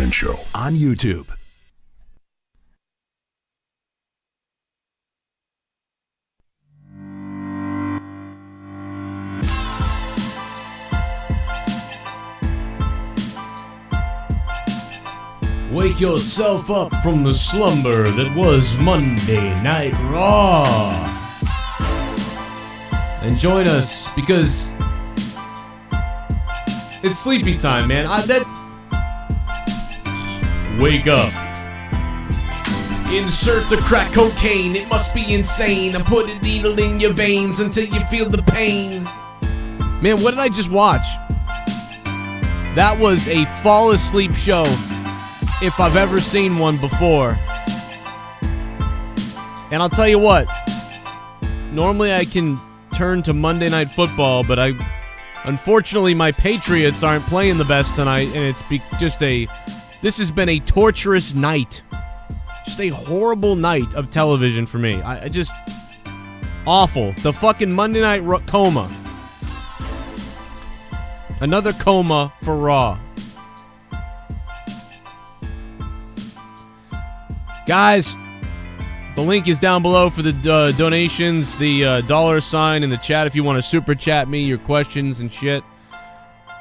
Morning Show on YouTube. Wake yourself up from the slumber that was Monday Night Raw. And join us because it's sleepy time, man. Wake up. Insert the crack cocaine. It must be insane. And put a needle in your veins until you feel the pain. Man, what did I just watch? That was a fall asleep show, if I've ever seen one before. And I'll tell you what, normally I can turn to Monday Night Football, but unfortunately my Patriots aren't playing the best tonight, and this has been a torturous night. Just a horrible night of television for me. I just, awful. The fucking Monday Night coma. Another coma for Raw. Guys, the link is down below for the donations, the $sign in the chat if you want to super chat me your questions and shit.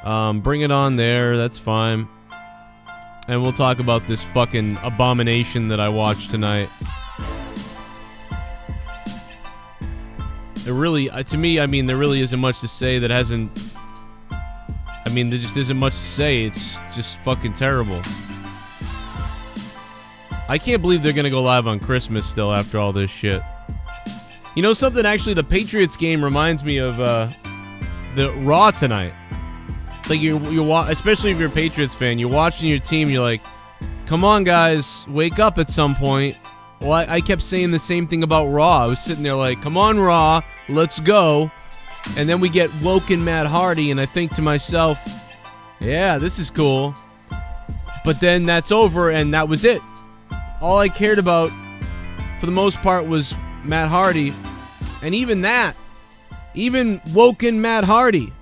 Bring it on there, that's fine. And we'll talk about this fucking abomination that I watched tonight. It really, to me, I mean, there really isn't much to say that hasn't... I mean, there just isn't much to say. It's just fucking terrible. I can't believe they're going to go live on Christmas still after all this shit. You know something? Actually, the Patriots game reminds me of the Raw tonight. It's like you're especially if you're a Patriots fan, you're watching your team, you're like, come on, guys, wake up at some point. Well, I kept saying the same thing about Raw. I was sitting there like, come on, Raw, let's go. And then we get Woken Matt Hardy, and I think to myself, yeah, this is cool. But then that's over, and that was it. All I cared about, for the most part, was Matt Hardy. And even that, even Woken Matt Hardy,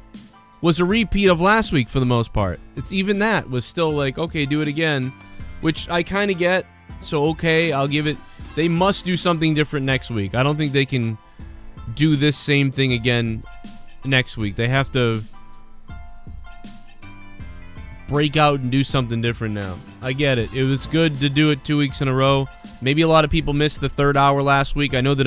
was a repeat of last week for the most part. Even that was still like, okay, do it again. Which I kind of get, so okay, I'll give it. They must do something different next week. I don't think they can do this same thing again next week. They have to break out and do something different now. I get it. It was good to do it 2 weeks in a row. Maybe a lot of people missed the third hour last week. I know that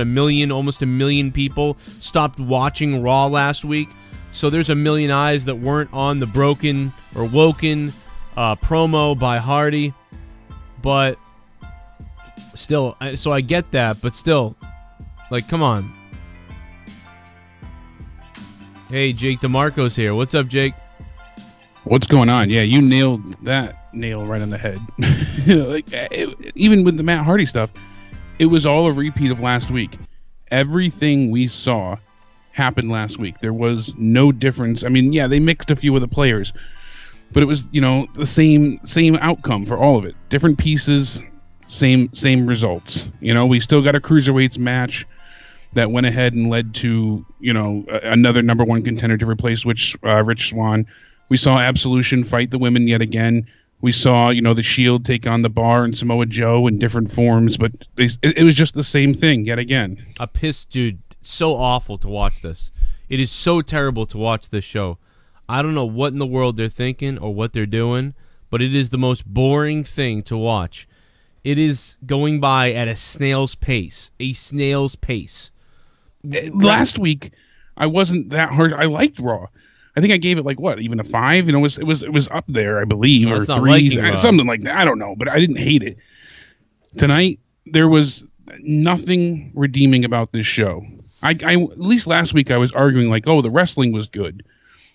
almost a million people stopped watching Raw last week. So there's a million eyes that weren't on the Broken or Woken promo by Hardy. But still, so I get that, but still, like, come on. Hey, Jake DeMarco's here. What's up, Jake? What's going on? Yeah, you nailed that nail right on the head. Even with the Matt Hardy stuff, it was all a repeat of last week. Everything we saw happened last week. There was no difference. I mean, yeah, they mixed a few of the players, but it was, the same outcome for all of it. Different pieces, same results. We still got a cruiserweights match that went ahead and led to, another number one contender to replace Rich Swann. We saw Absolution fight the women yet again. We saw, the Shield take on the Bar and Samoa Joe in different forms, but it was just the same thing yet again. A piss, dude. So awful to watch this. It is so terrible to watch this show. I don't know what in the world they're thinking or what they're doing, but it is the most boring thing to watch. It is going by at a snail's pace. A snail's pace. Last week, I wasn't that hard. I liked Raw. I think I gave it even a 5. It was up there, I believe, or 3, something like that. I don't know, but I didn't hate it. Tonight, there was nothing redeeming about this show. I at least last week I was arguing the wrestling was good.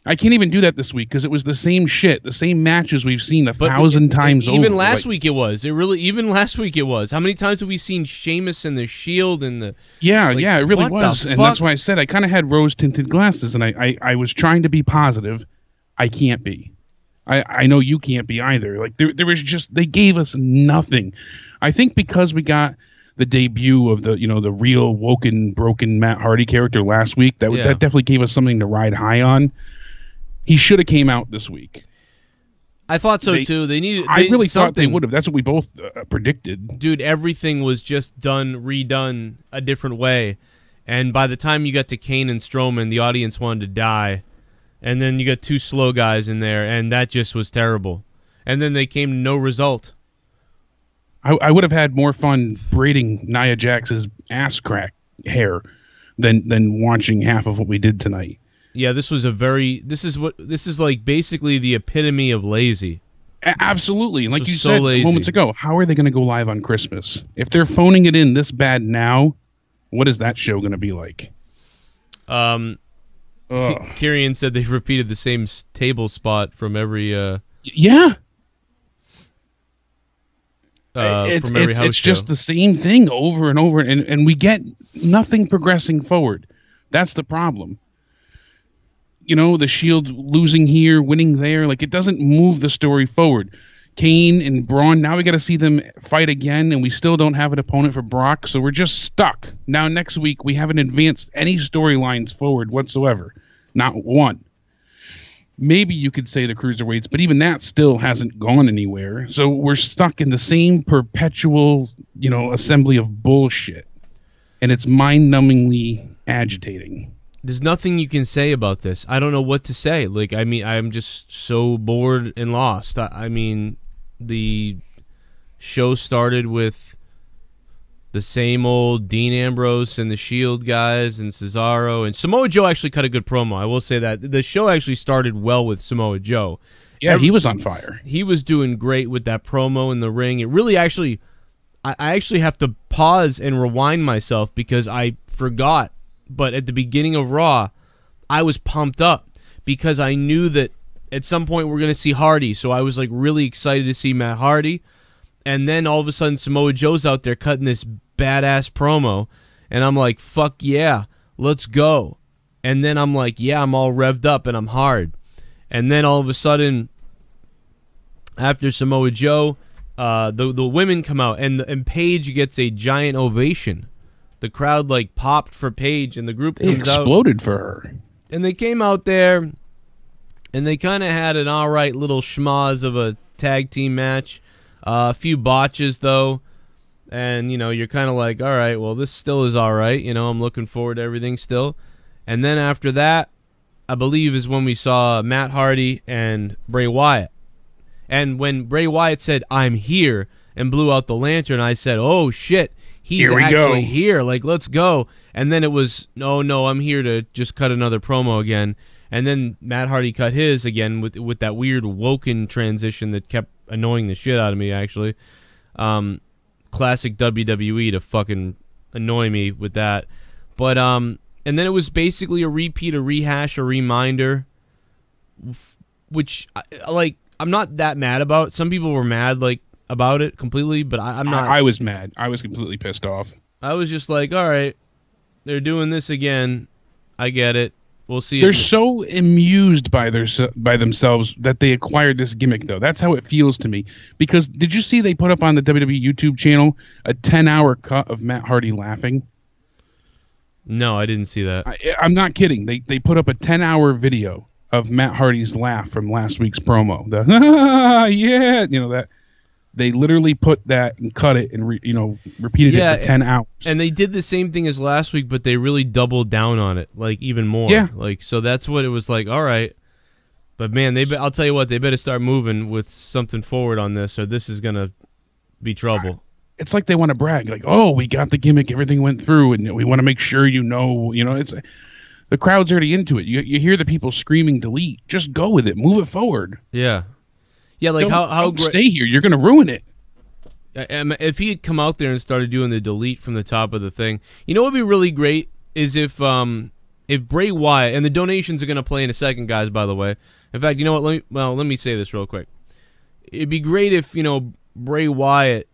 I can't even do that this week because it was the same shit, the same matches we've seen 1,000 times over. Even last week it was. Even last week it was. How many times have we seen Sheamus and the Shield and the... Yeah, it really was. And that's why I said I kind of had rose-tinted glasses, and I was trying to be positive. I can't be. I know you can't be either. There was just... They gave us nothing. I think because we got the debut of the real Woken, broken Matt Hardy character last week, that definitely gave us something to ride high on. He should have came out this week. I thought so too. They needed. I really thought they would have. That's what we both predicted. Dude, everything was just redone a different way. And by the time you got to Kane and Strowman, the audience wanted to die. And then you got two slow guys in there, and that just was terrible. And then they came to no result. I would have had more fun braiding Nia Jax's ass crack hair than watching half of what we did tonight. Yeah, this is like basically the epitome of lazy. Absolutely. Like you said moments ago, how are they going to go live on Christmas? If they're phoning it in this bad now, what is that show going to be like? Kieran said they repeated the same table spot from every yeah. From every house it's show. Just the same thing over and over, and we get nothing progressing forward. That's the problem. You know, the Shield losing here, winning there, like it doesn't move the story forward. Kane and Braun, now we got to see them fight again, and we still don't have an opponent for Brock, so we're just stuck. Now next week we haven't advanced any storylines forward whatsoever, not one. Maybe you could say the cruiserweights, but even that still hasn't gone anywhere. So we're stuck in the same perpetual, assembly of bullshit. And it's mind-numbingly agitating. There's nothing you can say about this. I don't know what to say. Like, I mean, I'm just so bored and lost. I mean, the show started with the same old Dean Ambrose and the Shield guys and Cesaro, and Samoa Joe actually cut a good promo. I will say that the show actually started well with Samoa Joe. Yeah, he was on fire. He was doing great with that promo in the ring. It really actually, I actually have to pause and rewind myself because I forgot. But at the beginning of Raw, I was pumped up because I knew that at some point we're going to see Hardy. So I was like really excited to see Matt Hardy. And then all of a sudden, Samoa Joe's out there cutting this badass promo. And I'm like, fuck yeah, let's go. And then I'm like, yeah, I'm all revved up and I'm hard. And then all of a sudden, after Samoa Joe, the women come out. And Paige gets a giant ovation. The crowd like popped for Paige and the group comes out. Exploded for her. And they came out there and they kind of had an all right little schmoz of a tag team match. A few botches, though, and, you're kind of like, all right, well, this still is all right. I'm looking forward to everything still. And then after that, I believe is when we saw Matt Hardy and Bray Wyatt. And when Bray Wyatt said, I'm here, and blew out the lantern, I said, oh, shit, he's actually here. Like, let's go. And then it was, no, I'm here to just cut another promo again. And then Matt Hardy cut his again with that weird Woken transition that kept annoying the shit out of me, actually. Classic WWE to fucking annoy me with that. But, and then it was basically a repeat, a rehash, a reminder, which, I'm not that mad about. Some people were mad, about it completely, but I'm not. I was mad. I was completely pissed off. I was just like, all right, they're doing this again. I get it. We'll see. They're so amused by themselves that they acquired this gimmick, though. That's how it feels to me. Because did you see they put up on the WWE YouTube channel a 10-hour cut of Matt Hardy laughing? No, I didn't see that. I'm not kidding. They put up a 10-hour video of Matt Hardy's laugh from last week's promo. The yeah, that. They literally put that and cut it and repeated it for 10 hours. And they did the same thing as last week, but they really doubled down on it, even more. Yeah. So that's what it was like. All right, but man, I'll tell you what, they better start moving with something forward on this, or this is gonna be trouble. It's like they want to brag, like, oh, we got the gimmick, everything went through, and we want to make sure it's. The crowd's already into it. You hear the people screaming delete. Just go with it. Move it forward. Yeah. Yeah, like how stay here. You're going to ruin it. If he had come out there and started doing the delete from the top of the thing, what would be really great is if Bray Wyatt, and the donations are going to play in a second, guys, by the way. In fact, you know what? Let me say this real quick. It'd be great if, Bray Wyatt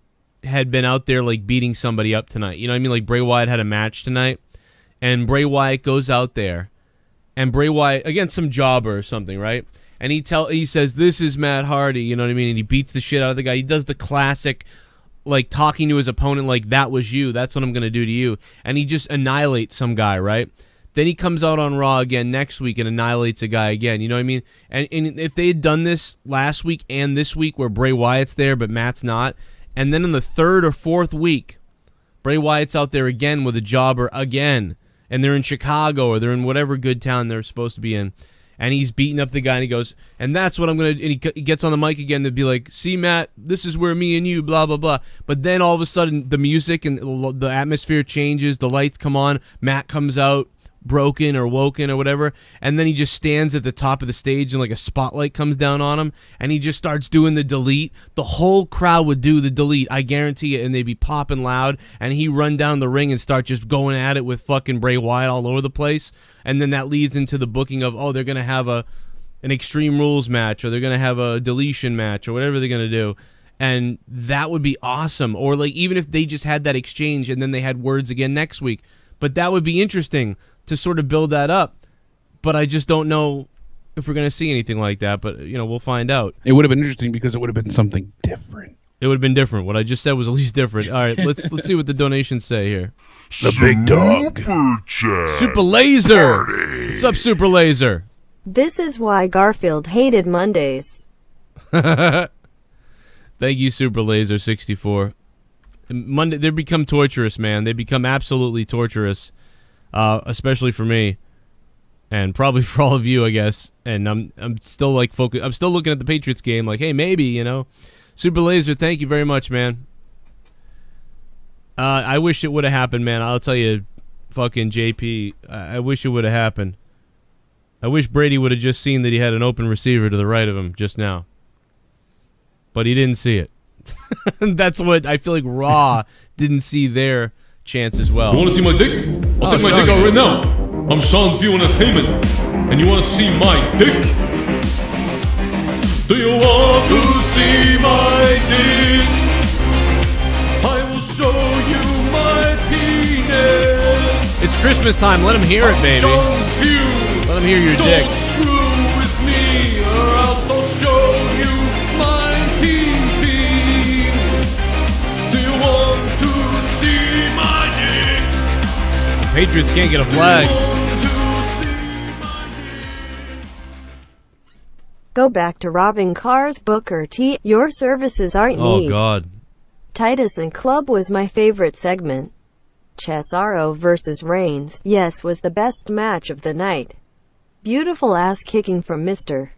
had been out there beating somebody up tonight. You know what I mean? Like Bray Wyatt had a match tonight, and Bray Wyatt goes out there, and Bray Wyatt against some jobber or something, right? And he says, this is Matt Hardy, you know what I mean? And he beats the shit out of the guy. He does the classic, talking to his opponent like, that was you. That's what I'm going to do to you. And he just annihilates some guy, right? Then he comes out on Raw again next week and annihilates a guy again. You know what I mean? And if they had done this last week and this week where Bray Wyatt's there but Matt's not, and then in the third or fourth week, Bray Wyatt's out there again with a jobber again, and they're in Chicago or they're in whatever good town they're supposed to be in, and he's beating up the guy and he goes, and that's what I'm going to, and he gets on the mic again to be like, see, Matt, this is where me and you, blah, blah, blah. But then all of a sudden the music and the atmosphere changes, the lights come on, Matt comes out, broken or woken or whatever, and then he just stands at the top of the stage and like a spotlight comes down on him and he just starts doing the delete. The whole crowd would do the delete, I guarantee it, and they'd be popping loud, and he run down the ring and start just going at it with fucking Bray Wyatt all over the place. And then that leads into the booking of, oh, they're gonna have an Extreme Rules match, or they're gonna have a deletion match, or whatever they're gonna do. And that would be awesome. Or like even if they just had that exchange and then they had words again next week. But that would be interesting to sort of build that up. But I just don't know if we're going to see anything like that. But, you know, we'll find out. It would have been interesting because it would have been something different. It would have been different. What I just said was at least different. All right, let's see what the donations say here. The big dog. Super Laser. What's up, Super Laser? This is why Garfield hated Mondays. Thank you, Super Laser 64. Monday, they become torturous, man. They become absolutely torturous, especially for me, and probably for all of you, I guess. And I'm still like focused. I'm still looking at the Patriots game, like, hey, maybe, you know. Super Laser, thank you very much, man. I wish it would have happened, man. I'll tell you, fucking JP. I wish it would have happened. I wish Brady would have just seen that he had an open receiver to the right of him just now, but he didn't see it. That's what I feel like Raw didn't see their chance as well. You want to see my dick? I'll take my dick out right now. I'm SeansView Entertainment, and you want to see my dick? Do you want to see my dick? I will show you my penis. It's Christmas time. Let him hear it, baby. SeansView. Let him hear your dick. Don't screw with me, or else I'll show you my peen. Do you want to see my dick? Patriots can't get a flag. Go back to robbing cars, Booker T. Your services aren't needed. Oh, God. Titus and Club was my favorite segment. Cesaro versus Reigns, yes, was the best match of the night. Beautiful ass kicking from Mr.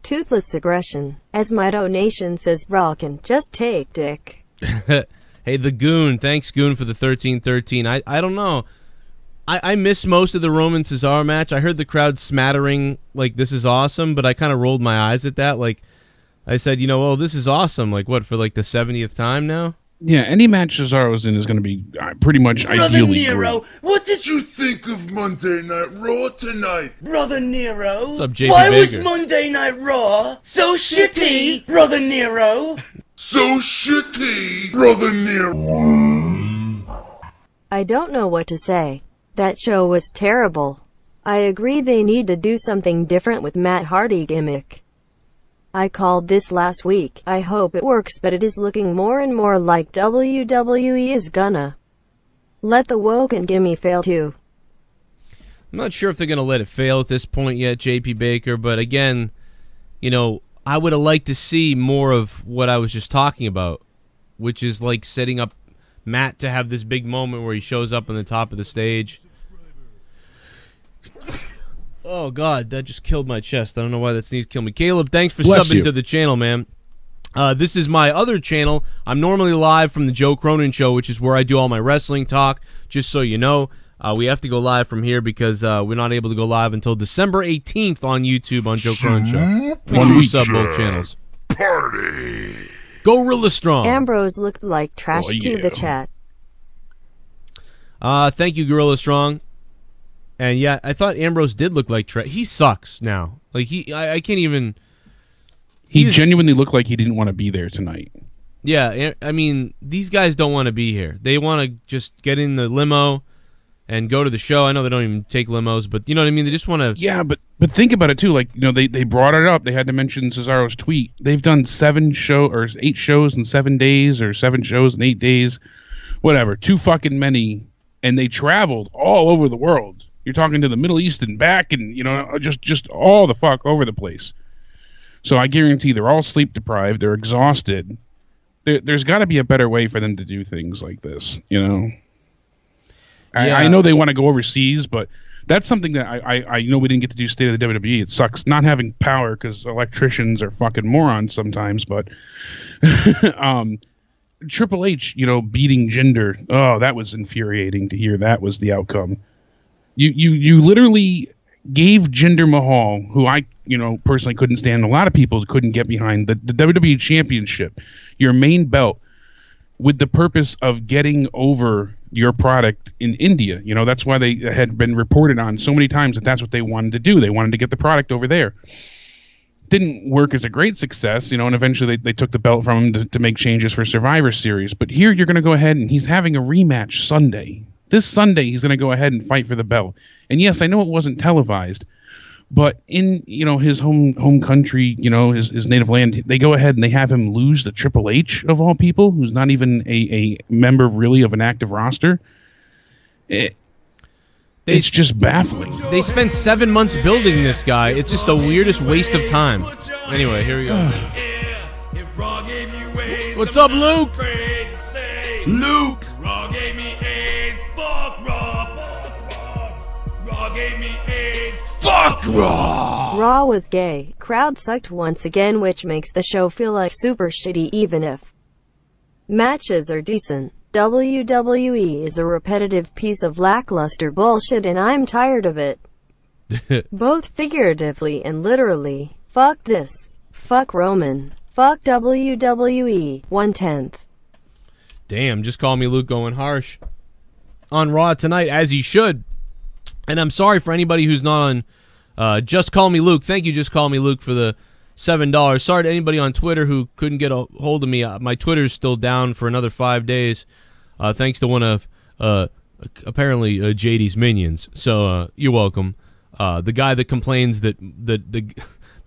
Toothless Aggression. As my donation says, Raw can just take dick. Hey, the Goon. Thanks, Goon, for the 1313. I don't know. I missed most of the Roman Cesaro match. I heard the crowd smattering, like, this is awesome, but I kind of rolled my eyes at that. Like, I said, you know, oh, this is awesome. Like, what, for like the 70th time now? Yeah, any match Cesaro's in is going to be pretty much Brother ideally Nero, great. what did you think of Monday Night Raw tonight? Brother Nero, what's up, JP why Baker? was Monday Night Raw so shitty, Brother Nero? So shitty, Brother Nero. I don't know what to say. That show was terrible. I agree they need to do something different with Matt Hardy gimmick. I called this last week. I hope it works, but it is looking more and more like WWE is gonna let the Woken Gimme fail too. I'm not sure if they're going to let it fail at this point yet, JP Baker, but again, you know, I would have liked to see more of what I was just talking about, which is like setting up Matt to have this big moment where he shows up on the top of the stage. Oh, God, that just killed my chest. I don't know why that sneeze killed me. Caleb, thanks for subbing to the channel, man. This is my other channel. I'm normally live from the Joe Cronin Show, which is where I do all my wrestling talk, just so you know. We have to go live from here because we're not able to go live until December 18th on YouTube on Joe Cronin Show. Make sure you sub both channels. Party. Gorilla Strong. Ambrose looked like trash to the chat. Thank you, Gorilla Strong. And yeah, I thought Ambrose did look like trash. He sucks now. Like I can't even. He genuinely looked like he didn't want to be there tonight. Yeah, I mean, these guys don't want to be here. They want to just get in the limo and go to the show. I know they don't even take limos, but you know what I mean? They just want to... Yeah, but think about it, too. Like, you know, they brought it up. They had to mention Cesaro's tweet. They've done 8 shows in 7 days, or 7 shows in 8 days. Whatever. Too fucking many. And they traveled all over the world. You're talking to the Middle East and back, and just all the fuck over the place. So I guarantee they're all sleep deprived. They're exhausted. There's got to be a better way for them to do things like this. I know they want to go overseas, but that's something that I know we didn't get to do State of the WWE. It sucks not having power because electricians are fucking morons sometimes. But Triple H, beating Jinder. Oh, that was infuriating to hear. That was the outcome. You literally gave Jinder Mahal, who I personally couldn't stand, a lot of people couldn't get behind, the WWE Championship, your main belt, with the purpose of getting over your product in India. That's why they had been reported on so many times that that's what they wanted to do. They wanted to get the product over there. Didn't work as a great success, and eventually they took the belt from him to make changes for Survivor Series. But here you're going to go ahead and he's having a rematch Sunday. This Sunday he's going to go ahead and fight for the belt. And yes, I know it wasn't televised, but in his home country, his native land, they go ahead and they have him lose to Triple H of all people, who's not even a member really of an active roster. It's just baffling. They spent 7 months building this guy. It's just the weirdest waste of time. Anyway, here we go. What's up, Luke? Luke! Raw gave me AIDS. Fuck Raw. Raw gave me AIDS. Fuck Raw! Raw was gay. Crowd sucked once again, which makes the show feel like super shitty even if matches are decent. WWE is a repetitive piece of lackluster bullshit and I'm tired of it. Both figuratively and literally. Fuck this. Fuck Roman. Fuck WWE. 1/10. Damn, just call me Luke going harsh on Raw tonight, as he should. And I'm sorry for anybody who's not on Just Call Me Luke. Thank you, Just Call Me Luke, for the $7. Sorry to anybody on Twitter who couldn't get a hold of me. My Twitter's still down for another 5 days, thanks to one of apparently JD's minions. So you're welcome. The guy that complains that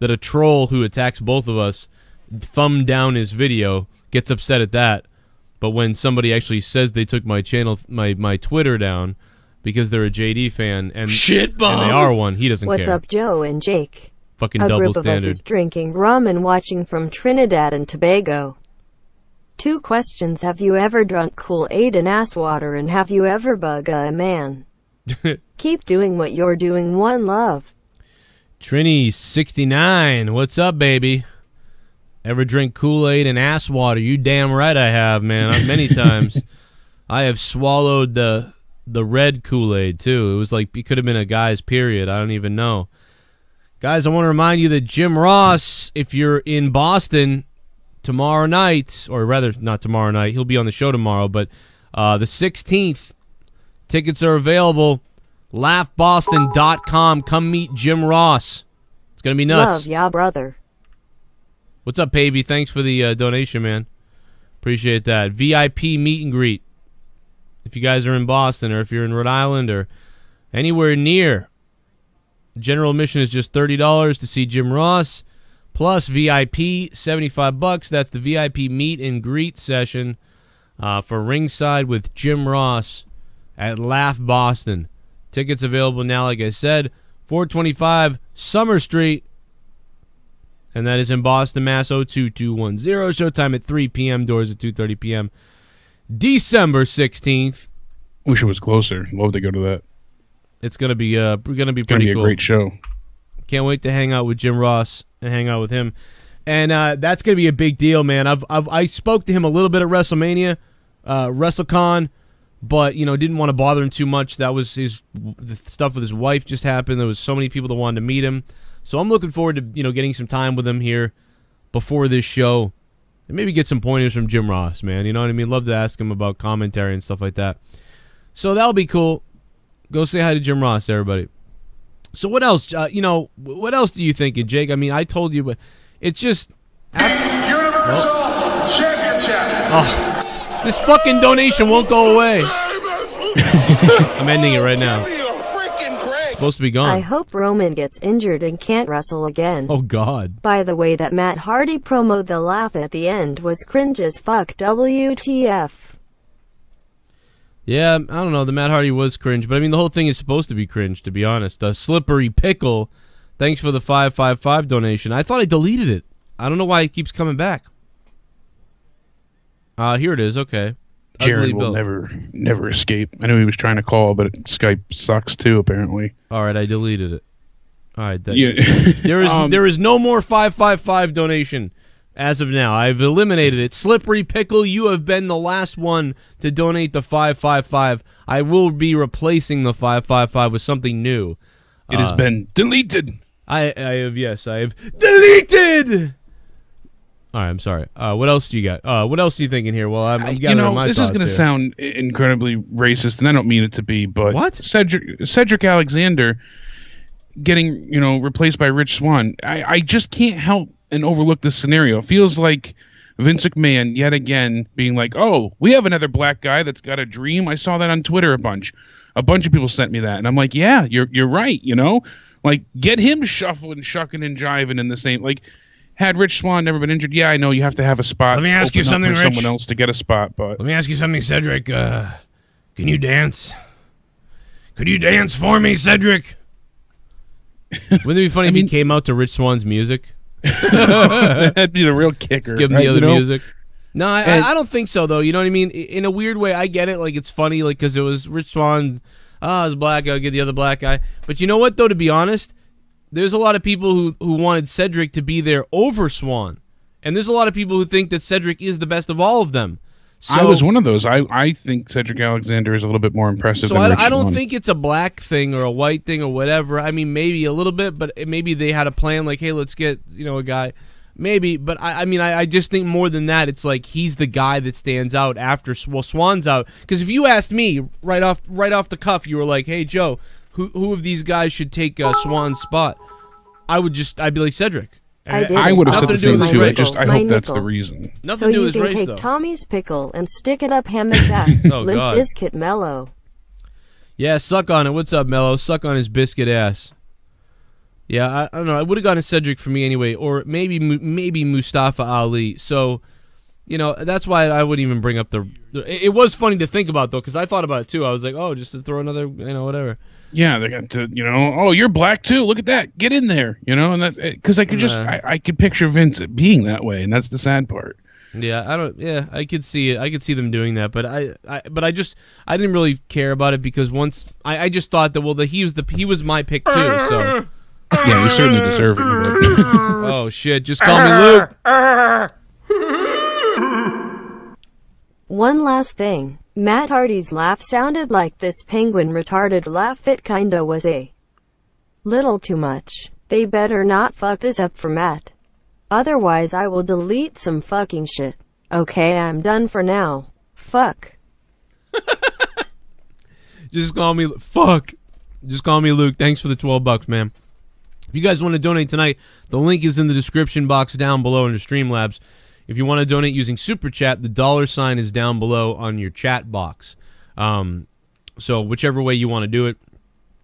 a troll who attacks both of us thumbed down his video gets upset at that. But when somebody actually says they took my channel, my Twitter down because they're a JD fan and Shitbum! And they are one, he doesn't care. What's up, Joe and Jake? Fucking A double group of us standard. is drinking rum and watching from Trinidad and Tobago. 2 questions. Have you ever drunk Kool-Aid and ass water, and have you ever bug a man? Keep doing what you're doing. One love. Trini69, what's up, baby? Ever drink Kool-Aid and ass water? You damn right I have, man. Many times. I have swallowed the red Kool-Aid, too. It was like, it could have been a guy's period. I don't even know. Guys, I want to remind you that Jim Ross, if you're in Boston tomorrow night, or rather, not tomorrow night, he'll be on the show tomorrow, but the 16th, tickets are available. LaughBoston.com. Come meet Jim Ross. It's going to be nuts. Love ya, brother. What's up, Pavey? Thanks for the donation, man. Appreciate that. VIP meet and greet. If you guys are in Boston, or if you're in Rhode Island, or anywhere near, general admission is just $30 to see Jim Ross, plus VIP, $75. That's the VIP meet and greet session for ringside with Jim Ross at Laugh Boston. Tickets available now, like I said, 425 Summer Street. And that is in Boston, Mass. 02210. Showtime at 3 p.m. Doors at 2:30 p.m. December 16th. Wish it was closer. Love to go to that. It's gonna be pretty cool. It's gonna be a great show. Can't wait to hang out with Jim Ross and hang out with him. And that's gonna be a big deal, man. I spoke to him a little bit at WrestleMania, WrestleCon, but didn't want to bother him too much. That was the stuff with his wife just happened. There was so many people that wanted to meet him. So I'm looking forward to getting some time with him here before this show, and maybe get some pointers from Jim Ross, man. You know what I mean? Love to ask him about commentary and stuff like that. So that'll be cool. Go say hi to Jim Ross, everybody. So what else? What else do you think, Jake? I mean, I told you, but it's just Universal Championship. Oh, this fucking donation won't go away. I'm ending it right now. Supposed to be gone. I hope Roman gets injured and can't wrestle again. Oh, God. By the way, that Matt Hardy promo, the laugh at the end was cringe as fuck. WTF. Yeah, I don't know. The Matt Hardy was cringe, but I mean, the whole thing is supposed to be cringe, to be honest. Slippery Pickle, thanks for the 555 donation. I thought I deleted it. I don't know why it keeps coming back. Here it is. Okay. Jared will never escape. I knew he was trying to call, but Skype sucks too, apparently. All right, I deleted it. All right. Yeah. There is no more 555 donation as of now. I've eliminated it. Slippery Pickle, you have been the last one to donate the 555. I will be replacing the 555 with something new. It has been deleted. I have deleted. All right, I'm sorry. What else do you got? What else are you thinking here? Well, I'm gathering my thoughts. This is going to sound incredibly racist, and I don't mean it to be, but what? Cedric Alexander getting replaced by Rich Swann. I just can't help and overlook this scenario. It feels like Vince McMahon yet again being like, "Oh, we have another black guy that's got a dream." I saw that on Twitter a bunch. A bunch of people sent me that, and I'm like, "Yeah, you're right." Like get him shuffling, shucking, and jiving in the same like. Had Rich Swann never been injured, yeah, I know you have to have a spot. Let me ask you something, Rich. Someone else to get a spot, but let me ask you something, Cedric. Can you dance? Could you dance for me, Cedric? Wouldn't it be funny if he came out to Rich Swann's music? That'd be the real kicker. Let's give him the other music. No, I don't think so, though. You know what I mean? In a weird way, I get it. Like, it's funny, like, because it was Rich Swann. It was black. I'll get the other black guy. But you know what, though, to be honest? There's a lot of people who wanted Cedric to be there over Swann. And there's a lot of people who think that Cedric is the best of all of them. So, I was one of those. I think Cedric Alexander is a little bit more impressive than Rich Swann. I don't think it's a black thing or a white thing or whatever. I mean, maybe a little bit, but maybe they had a plan like, hey, let's get a guy. Maybe, but I just think more than that, it's like he's the guy that stands out after Swann's out. Because if you asked me right off the cuff, you were like, hey, Joe, who of these guys should take Swann's spot? I'd be like Cedric. I would have said the same too. I hope that's the reason. Nothing to do with race, though. So you can take Tommy's pickle and stick it up Hammock's ass. Limp Bizkit Mello. Yeah, suck on it. What's up, Mello? Suck on his biscuit ass. Yeah, I don't know. I would have gone to Cedric for me anyway, or maybe Mustafa Ali. So, that's why I wouldn't even bring up it was funny to think about, though, because I thought about it, too. I was like, oh, just to throw another, whatever. Yeah, they got to, oh, you're black too. Look at that. Get in there, and that because I could I could picture Vince being that way, and that's the sad part. Yeah, I could see it. I could see them doing that, but I didn't really care about it because once I just thought that he was my pick too. So yeah, you certainly deserve it. Oh shit! Just call me Luke. One last thing. Matt Hardy's laugh sounded like this penguin retarded laugh. It kinda was a little too much. They better not fuck this up for Matt. Otherwise I will delete some fucking shit. Okay, I'm done for now. Fuck. Just call me Luke. Thanks for the $12, man. If you guys want to donate tonight, the link is in the description box down below under Streamlabs. If you want to donate using Super Chat, the $sign is down below on your chat box. So whichever way you want to do it,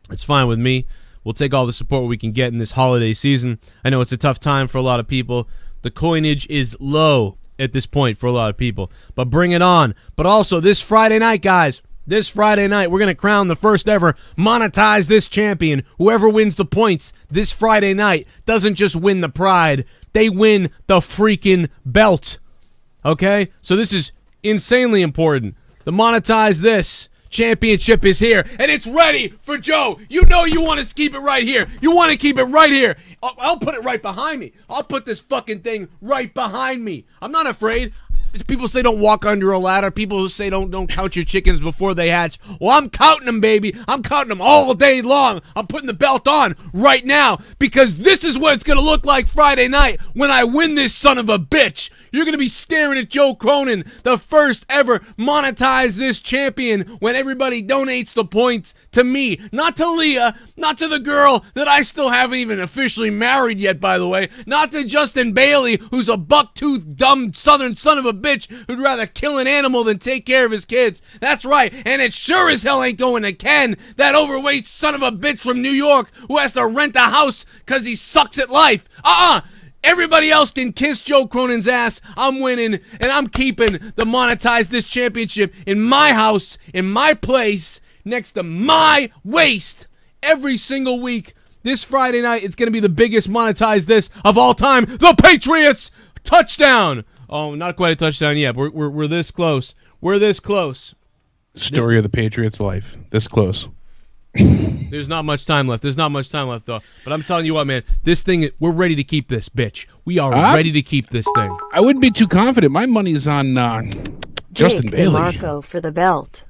it's fine with me. We'll take all the support we can get in this holiday season. I know it's a tough time for a lot of people. The coinage is low at this point for a lot of people. But bring it on. But also this Friday night, guys. This Friday night, we're going to crown the first ever Monetize This champion. Whoever wins the points this Friday night doesn't just win the pride. They win the freaking belt. Okay? So this is insanely important. The Monetize This championship is here, and it's ready for Joe. You know you want to keep it right here. You want to keep it right here. I'll put it right behind me. I'll put this fucking thing right behind me. I'm not afraid. People say don't walk under a ladder. People who say don't count your chickens before they hatch. Well, I'm counting them, baby. I'm counting them all day long. I'm putting the belt on right now because this is what it's going to look like Friday night when I win this son of a bitch. You're going to be staring at Joe Cronin, the first ever Monetize This champion, when everybody donates the points to me. Not to Leah, not to the girl that I still haven't even officially married yet, by the way. Not to Justin Bailey, who's a buck-toothed, dumb southern son of a bitch who'd rather kill an animal than take care of his kids. That's right, and it sure as hell ain't going to Ken, that overweight son of a bitch from New York who has to rent a house because he sucks at life. Everybody else can kiss Joe Cronin's ass. I'm winning, and I'm keeping the Monetize This championship in my house, in my place, next to my waist every single week. This Friday night, it's going to be the biggest Monetize This of all time. The Patriots touchdown. Oh, not quite a touchdown yet. We're this close. We're this close. Story of the Patriots' life. This close. There's not much time left. There's not much time left, though. But I'm telling you what, man. This thing, we're ready to keep this, bitch. We are ready to keep this thing. I wouldn't be too confident. My money's on Justin Jake Bailey. DeMarco for the belt.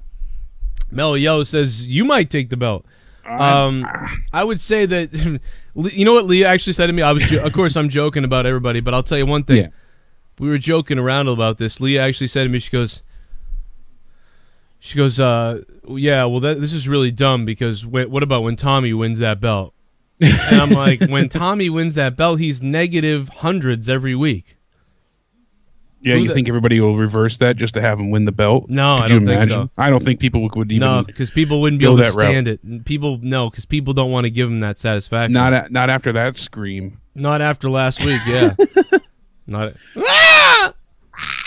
Mel Yo says, you might take the belt. I would say that, you know what Leah actually said to me? Of course, I'm joking about everybody, but I'll tell you one thing. Yeah. We were joking around about this. Leah actually said to me, she goes, yeah, well, this is really dumb because what about when Tommy wins that belt? And I'm like, when Tommy wins that belt, he's negative hundreds every week. Yeah, you think everybody will reverse that just to have him win the belt? No, I don't think so. I don't think people would even. No, because people wouldn't be able to stand it. Because people don't want to give him that satisfaction. Not after that scream. Not after last week, yeah.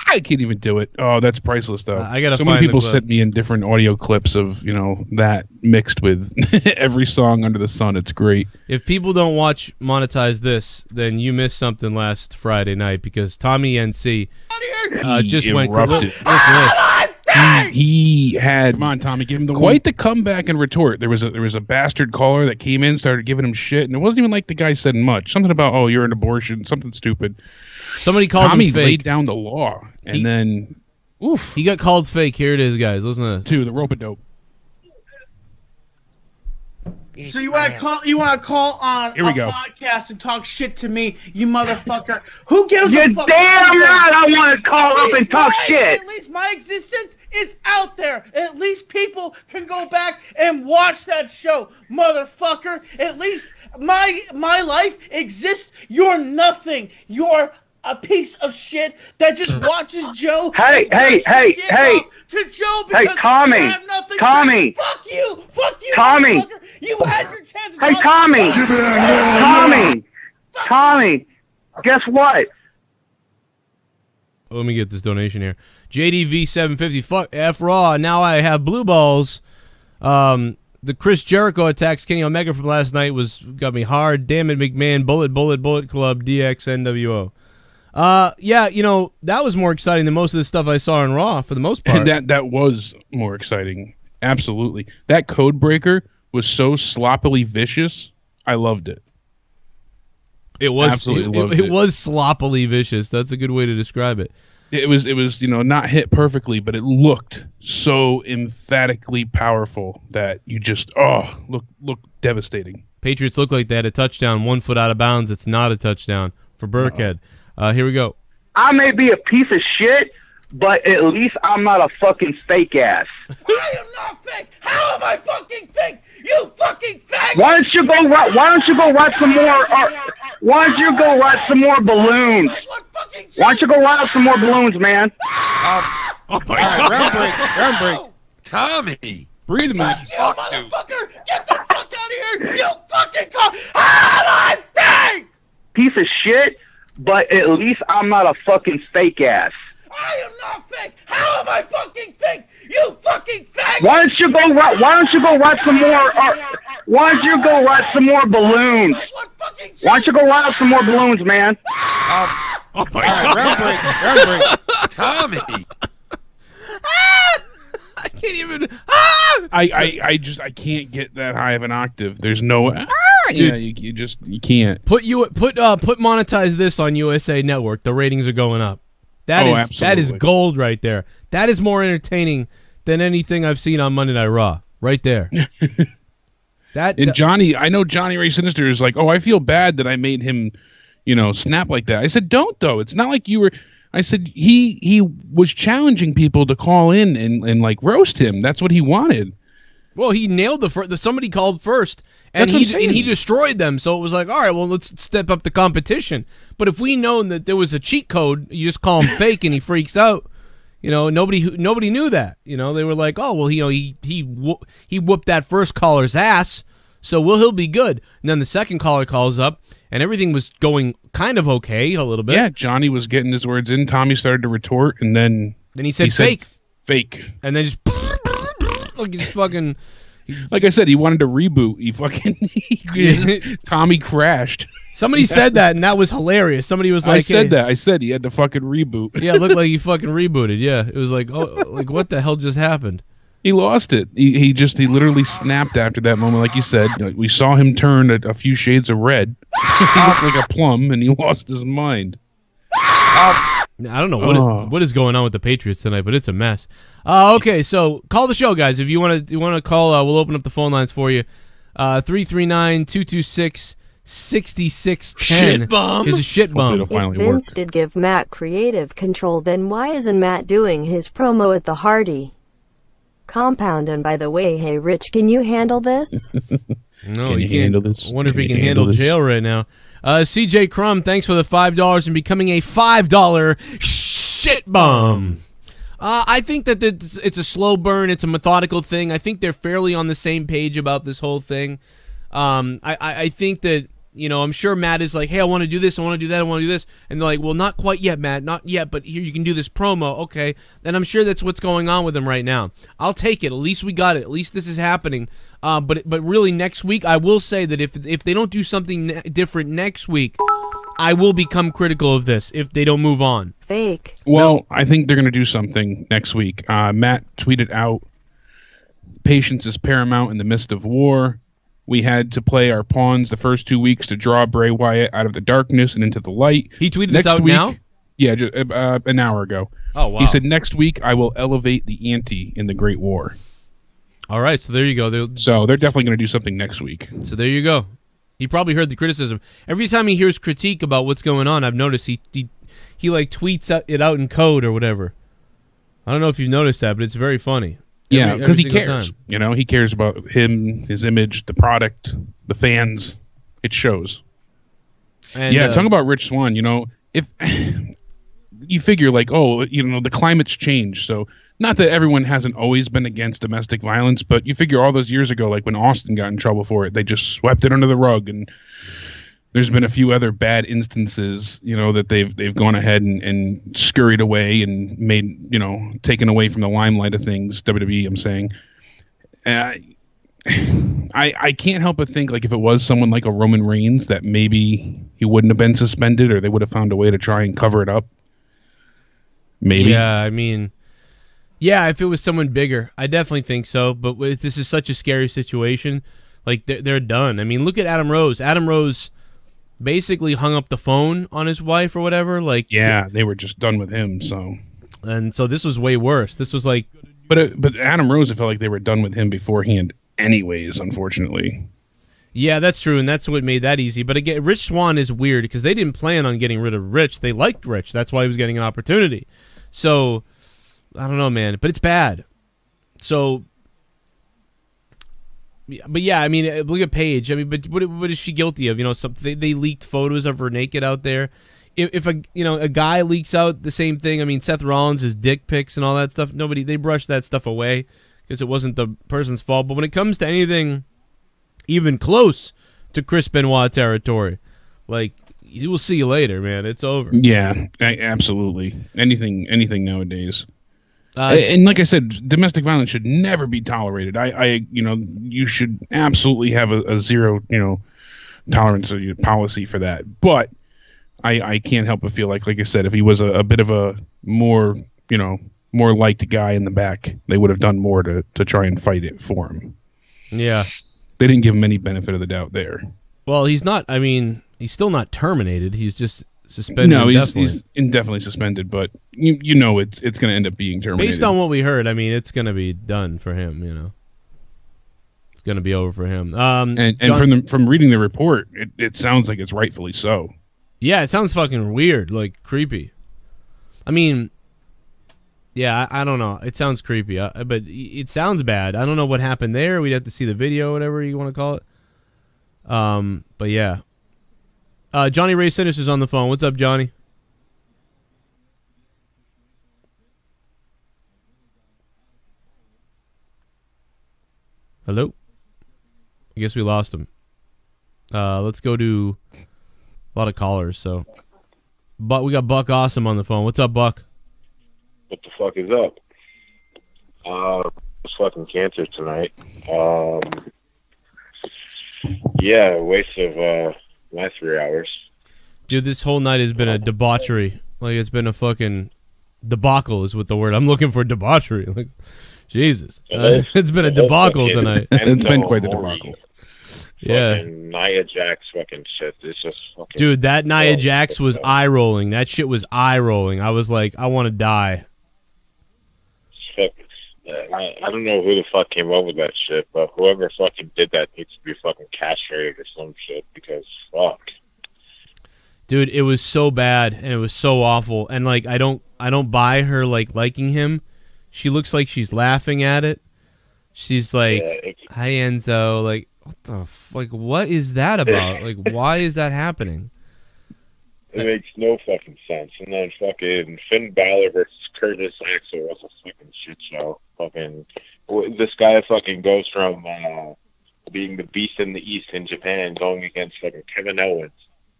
I can't even do it. Oh, that's priceless, though. I gotta so find many people the clip. sent me in different audio clips of that mixed with every song under the sun. It's great. If people don't watch Monetize This, then you missed something last Friday night because Tommy NC just went erupted. He had come on, Tommy, give him quite the comeback and retort. There was a bastard caller that came in, started giving him shit, and it wasn't even like the guy said much. Something about you're an abortion, something stupid. Somebody called Tommy him fake. laid down the law, and then oof. He got called fake. Here it is, guys. Listen to the rope-a-dope. So you want to call on Here we a go. podcast and talk shit to me, you motherfucker? Who gives a fuck? Damn right I want to call up and talk shit. At least my existence is out there. At least people can go back and watch that show, motherfucker. At least my life exists. You're nothing. You're a piece of shit that just watches Joe. Hey. To Joe because Hey, Tommy. you have nothing. Tommy. Fuck you, Tommy. motherfucker. You had your chance. Hey, Tommy. Tommy. Guess what? Let me get this donation here. JDV750. Fuck F Raw. Now I have blue balls. The Chris Jericho attacks Kenny Omega from last night got me hard. Damn it, McMahon. Bullet Club. DXNWO. Yeah, that was more exciting than most of the stuff I saw on Raw for the most part. That was more exciting. Absolutely. That code breaker was so sloppily vicious. I loved it. It was Absolutely loved it was sloppily vicious. That's a good way to describe it. It was not hit perfectly, but it looked so emphatically powerful that you just look devastating. Patriots look like they had a touchdown 1 foot out of bounds. It's not a touchdown for Burkhead. Here we go. I may be a piece of shit, but at least I'm not a fucking fake ass. I am not fake. How am I fucking fake? You fucking faggot! Why don't you go write some more? Why don't you go write some more balloons? Why don't you go write some more balloons, man? Oh my God! Round break. Tommy! Breathe, man. You motherfucker! Get the fuck out of here! You fucking how am I fake? Piece of shit, but at least I'm not a fucking fake ass. I am not fake. How am I fucking fake? You fucking faggot! Why don't you go write some more? Why don't you go write some more balloons? Why don't you go write some more balloons, man? Oh my God! Round break. Tommy! I can't even. I can't get that high of an octave. There's no. Dude, you can't. Put Monetize This on USA Network. The ratings are going up. That is gold right there. That is more entertaining than anything I've seen on Monday Night Raw. Right there. Johnny, I know Johnny Ray Sinister is like, I feel bad that I made him, snap like that. I said, don't though. It's not like you were. I said he was challenging people to call in and like roast him. That's what he wanted. Well, he nailed somebody called first. And he destroyed them, so it was like, all right, well, let's step up the competition. But if we known that there was a cheat code, you just call him fake and he freaks out. Nobody knew that. They were like, oh, well, he whooped that first caller's ass, So will he'll be good? And then the second caller calls up, and everything was going kind of okay a little bit. Yeah, Johnny was getting his words in. Tommy started to retort, and then he said fake. Fake. And then just like he just fucking. Like I said, he wanted to reboot. He fucking Tommy crashed. Somebody said that, and that was hilarious. Somebody was like, I said that. I said he had to fucking reboot. Yeah, it looked like he fucking rebooted. Yeah, it was like, oh, like what the hell just happened? He lost it. He literally snapped after that moment, like you said. We saw him turn a few shades of red. He looked like a plum, and he lost his mind. I don't know what is going on with the Patriots tonight, but it's a mess. Okay, so call the show, guys. If you want to call, we'll open up the phone lines for you. 339-226-6610 Shitbum is a shitbum. If Vince did give Matt creative control, then why isn't Matt doing his promo at the Hardy compound? And by the way, hey Rich, can you handle this? No, can you handle this? I wonder if he can handle jail right now. CJ Crum, thanks for the $5 and becoming a $5 shitbum. I think that it's a slow burn. It's a methodical thing. I think they're fairly on the same page about this whole thing. I think that, you know, I'm sure Matt is like, hey, I want to do this, I want to do that, I want to do this. And they're like, well, not quite yet, Matt, not yet, but here, you can do this promo. Okay. Then I'm sure that's what's going on with him right now. I'll take it. At least we got it. At least this is happening. But really next week, I will say that if they don't do something different next week, I will become critical of this if they don't move on. Fake. Well, I think they're going to do something next week. Matt tweeted out, patience is paramount in the midst of war. We had to play our pawns the first 2 weeks to draw Bray Wyatt out of the darkness and into the light. He tweeted this out now? Yeah, just, an hour ago. Oh, wow. He said, next week I will elevate the ante in the Great War. All right, so there you go. So they're definitely going to do something next week. So there you go. He probably heard the criticism. Every time he hears critique about what's going on, I've noticed he like tweets it out in code or whatever. I don't know if you've noticed that, but it's very funny. Yeah, because he cares. Time. You know, he cares about him, his image, the product, the fans. It shows. And, talking about Rich Swann, you know, if you figure like, oh, you know, the climate's changed, so not that everyone hasn't always been against domestic violence, but you figure all those years ago, like when Austin got in trouble for it, they just swept it under the rug, and there's been a few other bad instances, you know, that they've gone ahead and scurried away and made, you know, taken away from the limelight of things. WWE, I'm saying. I can't help but think, like, if it was someone like a Roman Reigns, that maybe he wouldn't have been suspended, or they would have found a way to try and cover it up. Maybe. Yeah, I mean, yeah, if it was someone bigger, I definitely think so. But this is such a scary situation. Like, they're done. I mean, look at Adam Rose. Adam Rose basically hung up the phone on his wife or whatever. Like, yeah, they were just done with him. And so this was way worse. This was like, but Adam Rose, I felt like they were done with him beforehand, anyways. Unfortunately. Yeah, that's true, and that's what made that easy. But again, Rich Swann is weird because they didn't plan on getting rid of Rich. They liked Rich. That's why he was getting an opportunity. So I don't know, man, but it's bad. So. But yeah, I mean, look at Paige. I mean, but what is she guilty of? You know, they leaked photos of her naked out there. If a guy leaks out the same thing, I mean, Seth Rollins, his dick pics and all that stuff. They brushed that stuff away because it wasn't the person's fault. But when it comes to anything even close to Chris Benoit territory, like, we'll see you later, man. It's over. Yeah, absolutely. Anything nowadays. And like I said, domestic violence should never be tolerated. You should absolutely have a zero, tolerance policy for that. But I can't help but feel like I said, if he was a bit of a more liked guy in the back, they would have done more to try and fight it for him. Yeah. They didn't give him any benefit of the doubt there. Well, he's not, I mean, he's still not terminated. He's just suspended. No, he's indefinitely suspended, but it's going to end up being terminated. Based on what we heard, I mean, it's going to be done for him. It's going to be over for him. And from reading the report, it sounds like it's rightfully so. Yeah, it sounds fucking weird, like creepy. I mean, yeah, I don't know. It sounds creepy, but it sounds bad. I don't know what happened there. We'd have to see the video, whatever you want to call it. But yeah. Johnny Ray Sinis is on the phone. What's up, Johnny? Hello? I guess we lost him. Let's go to a lot of callers. So, but we got Buck Awesome on the phone. What's up, Buck? What the fuck is up? It's fucking cancer tonight. Yeah, a waste of my 3 hours. Dude, this whole night has been a debauchery. Like, it's been a fucking debacle is what the word I'm looking for. Debauchery. Like, Jesus. It's been a debacle tonight. It's been quite the debacle. Yeah. Nia Jax fucking shit. It's just fucking... Dude, that Nia Jax was eye-rolling. That shit was eye-rolling. I was like, I want to die. I don't know who the fuck came up with that shit, but whoever fucking did that needs to be fucking castrated or some shit, because fuck. Dude, it was so bad and it was so awful. And like I don't buy her like liking him. She looks like she's laughing at it. She's like, "Hi Enzo." Like, what the like what is that about? Like, why is that happening? It makes no fucking sense. And then fucking Finn Balor versus Curtis Axel was a fucking shit show. Fucking this guy fucking goes from being the beast in the East in Japan, going against fucking Kevin Owens,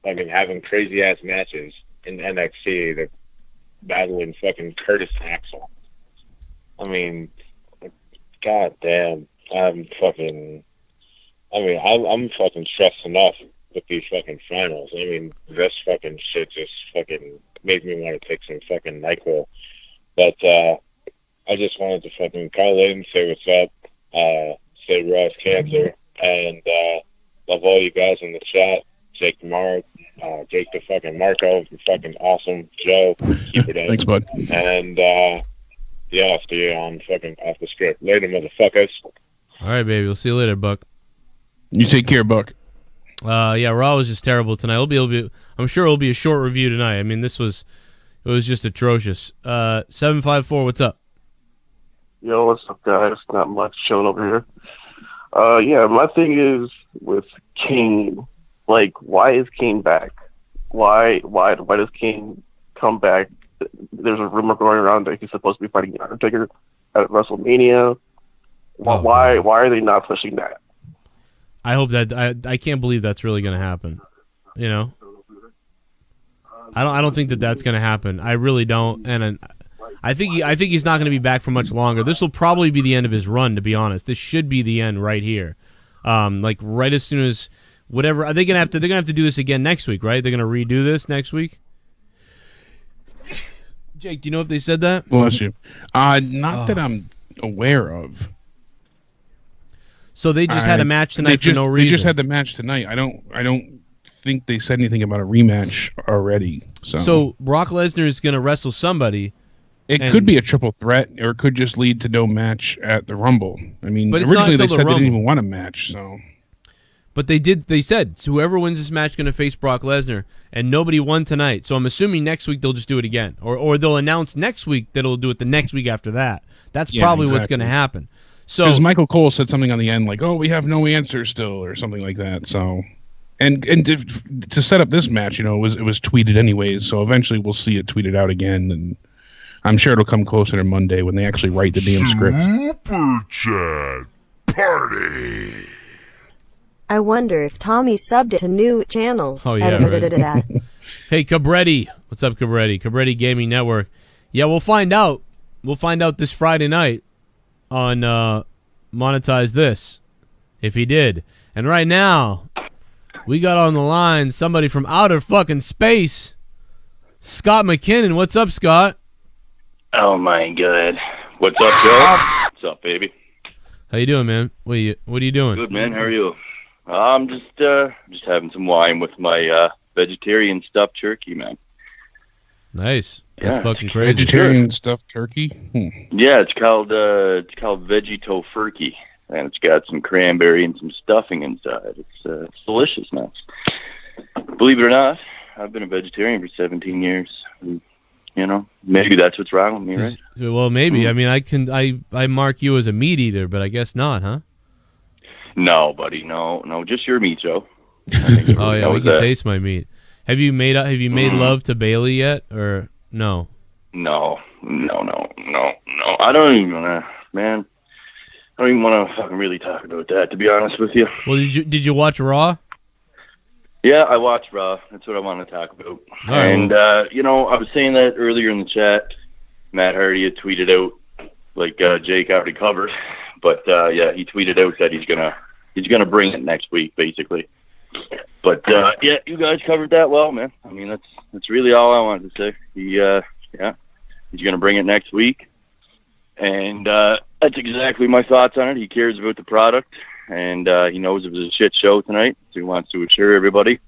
fucking having crazy ass matches in NXT. They're battling fucking Curtis Axel. I mean, god damn, I'm fucking stressed enough with these fucking finals. I mean, this fucking shit just fucking made me want to take some fucking NyQuil. But I just wanted to fucking call in, say what's up, say Ross cancer, and love all you guys in the chat. Jake Mark, Jake the fucking Marco, you're fucking awesome. Joe, keep it in. Thanks, bud. And yeah, I'll see you on fucking Off the Script. Later, motherfuckers. All right, baby. We'll see you later, Buck. You take care, Buck. Yeah, Raw was just terrible tonight. I'm sure it'll be a short review tonight. I mean, it was just atrocious. 754, what's up? Yo, what's up, guys? Not much showing over here. Yeah, my thing is with Kane. Like, why is Kane back? Why does Kane come back? There's a rumor going around that he's supposed to be fighting the Undertaker at WrestleMania. Why are they not pushing that? I hope that I can't believe that's really going to happen. You know, I don't think that's going to happen. I really don't, and I think he's not going to be back for much longer. This will probably be the end of his run. To be honest, this should be the end right here. Like right as soon as whatever are they going to have to? They're going to have to do this again next week, right? They're going to redo this next week. Jake, do you know if they said that? Bless you. Not that I'm aware of. So they just had a match tonight for no reason. They just had the match tonight. I don't think they said anything about a rematch already. So Brock Lesnar is going to wrestle somebody. It could be a triple threat, or it could just lead to no match at the Rumble. I mean, but originally they said they didn't even want a match. So, but they said so whoever wins this match is going to face Brock Lesnar, and nobody won tonight. So I'm assuming next week they'll just do it again, or they'll announce next week that it'll do it the next week after that. That's probably what's going to happen. So, because Michael Cole said something on the end like, "Oh, we have no answer still," or something like that. So, and to set up this match, you know, it was tweeted anyways. So eventually we'll see it tweeted out again, and I'm sure it'll come closer to Monday when they actually write the damn script. Super Chat Party. I wonder if Tommy subbed it to new channels. Oh yeah. Right. Hey Cabretti, what's up, Cabretti? Cabretti Gaming Network. Yeah, we'll find out. We'll find out this Friday night on Monetize This, if he did. And right now, we got on the line somebody from outer fucking space, Scott McKinnon. What's up, Scott? Oh my god. What's up, Joe? What's up, baby? How you doing, man? What are you doing? Good, man. How are you? I'm just having some wine with my vegetarian stuffed turkey, man. Nice. That's fucking crazy. Vegetarian stuffed turkey? Yeah, it's called Veggie-Tofurkey, and it's got some cranberry and some stuffing inside. It's delicious, man. Believe it or not, I've been a vegetarian for 17 years. You know, maybe that's what's wrong with me, right? Well, maybe. I mean, I mark you as a meat eater, but I guess not, huh? No, buddy, no, just your meat, Joe. Oh yeah, we can taste my meat. Have you made love to Bailey yet, or no? No. I don't even, man. I don't even want to fucking really talk about that, to be honest with you. Well, did you watch Raw? Yeah, I watched Raw. That's what I want to talk about. All right, and, you know, I was saying that earlier in the chat. Matt Hardy had tweeted out, like Jake already covered. But, yeah, he tweeted out that he's gonna bring it next week, basically. But, yeah, you guys covered that well, man. I mean, that's really all I wanted to say. He's going to bring it next week. And that's exactly my thoughts on it. He cares about the product. And he knows it was a shit show tonight, so he wants to assure everybody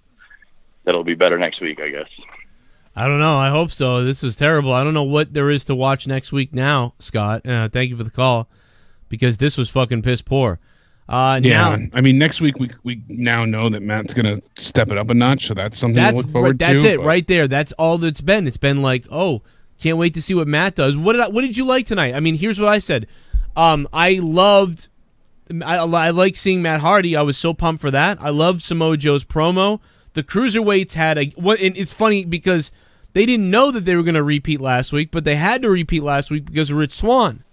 that it'll be better next week, I guess. I don't know. I hope so. This was terrible. I don't know what there is to watch next week now, Scott. Thank you for the call, because this was fucking piss poor. Now, I mean, next week we now know that Matt's going to step it up a notch, so that's something to look forward to. That's it right there. That's all that's been. It's been like, oh, can't wait to see what Matt does. What did you like tonight? I mean, here's what I said. I like seeing Matt Hardy. I was so pumped for that. I loved Samoa Joe's promo. The Cruiserweights had and it's funny because they didn't know that they were going to repeat last week, but they had to repeat last week because of Rich Swann.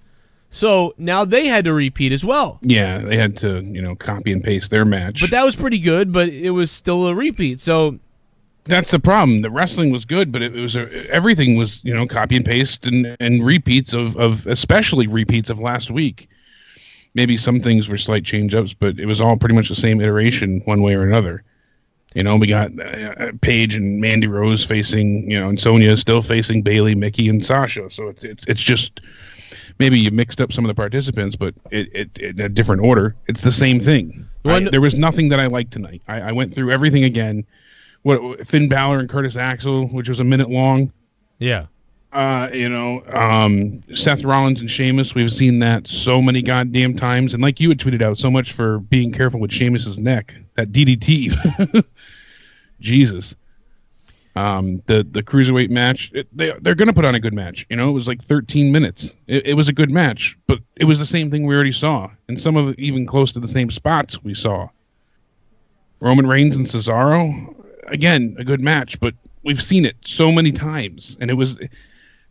So now they had to repeat as well. Yeah, they had to, copy and paste their match. But that was pretty good, but it was still a repeat. So that's the problem. The wrestling was good, but it was everything was, copy and paste and repeats of especially repeats of last week. Maybe some things were slight change-ups, but it was all pretty much the same iteration one way or another. We got Paige and Mandy Rose facing, and Sonya still facing Bayley, Mickey, and Sasha. So it's just maybe you mixed up some of the participants, but it in a different order. It's the same thing. There was nothing that I liked tonight. I went through everything again. Finn Balor and Curtis Axel, which was a minute long. Yeah. Seth Rollins and Sheamus, we've seen that so many goddamn times. And like you had tweeted out, so much for being careful with Sheamus's neck. That DDT. Jesus. The Cruiserweight match, they're going to put on a good match. It was like 13 minutes. It was a good match, but it was the same thing we already saw. And some of it even close to the same spots we saw. Roman Reigns and Cesaro, again, a good match, but we've seen it so many times. And it was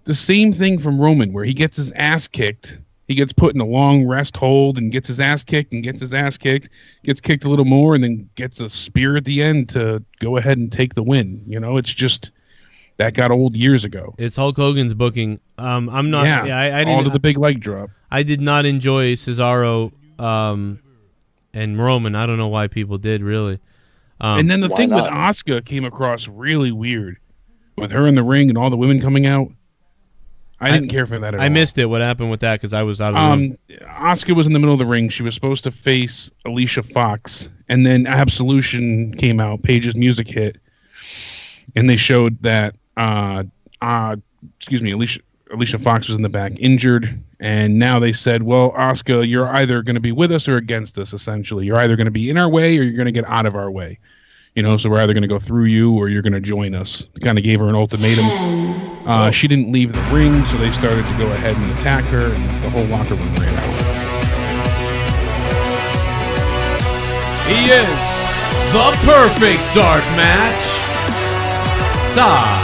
the same thing from Roman, where he gets his ass kicked. He gets put in a long rest hold and gets his ass kicked and gets his ass kicked, gets kicked a little more, and then gets a spear at the end to go ahead and take the win. It's just that got old years ago. It's Hulk Hogan's booking. I'm not. Yeah, I didn't. All to the big leg drop. I did not enjoy Cesaro and Roman. I don't know why people did, really. And then the thing with Asuka came across really weird, with her in the ring and all the women coming out. I didn't care for that at all. I missed it. What happened with that? Because I was out of the room. Asuka was in the middle of the ring. She was supposed to face Alicia Fox, and then Absolution came out. Paige's music hit, and they showed that Alicia Fox was in the back injured, and now they said, well, Asuka, you're either going to be with us or against us, essentially. You're either going to be in our way or you're going to get out of our way. So we're either going to go through you or you're going to join us. They kind of gave her an ultimatum. She didn't leave the ring, so they started to go ahead and attack her, and the whole locker room ran out. He is the perfect dark match. Tye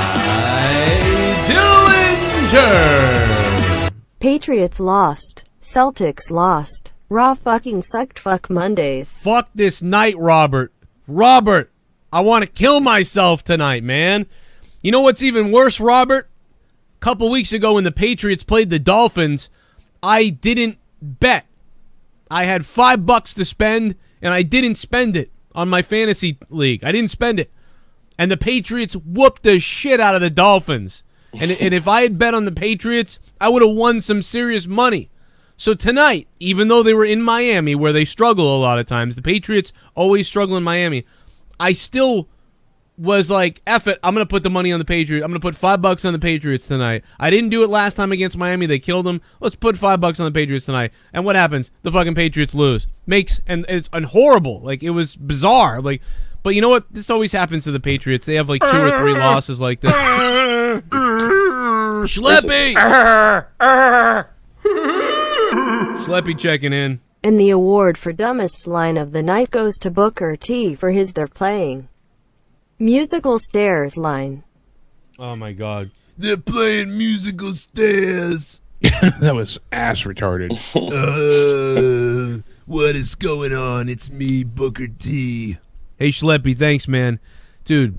Dillinger. Patriots lost. Celtics lost. Raw fucking sucked. Fuck Mondays. Fuck this night, Robert. Robert, I want to kill myself tonight, man. You know what's even worse, Robert? A couple weeks ago when the Patriots played the Dolphins, I didn't bet. I had $5 to spend, and I didn't spend it on my fantasy league. I didn't spend it. And the Patriots whooped the shit out of the Dolphins. And if I had bet on the Patriots, I would have won some serious money. So tonight, even though they were in Miami, where they struggle a lot of times, the Patriots always struggle in Miami, I still was like, F it, I'm going to put the money on the Patriots. I'm going to put $5 on the Patriots tonight. I didn't do it last time against Miami. They killed them. Let's put $5 on the Patriots tonight. And what happens? The fucking Patriots lose. And it's horrible. Like, it was bizarre. Like, but you know what? This always happens to the Patriots. They have like 2 or 3 losses like this. Schleppy! Schleppy checking in. And the award for dumbest line of the night goes to Booker T for his "They're playing musical stairs" line. Oh my god. They're playing musical stairs. That was ass retarded. What is going on? It's me, Booker T. Hey, Schleppy, thanks, man. Dude,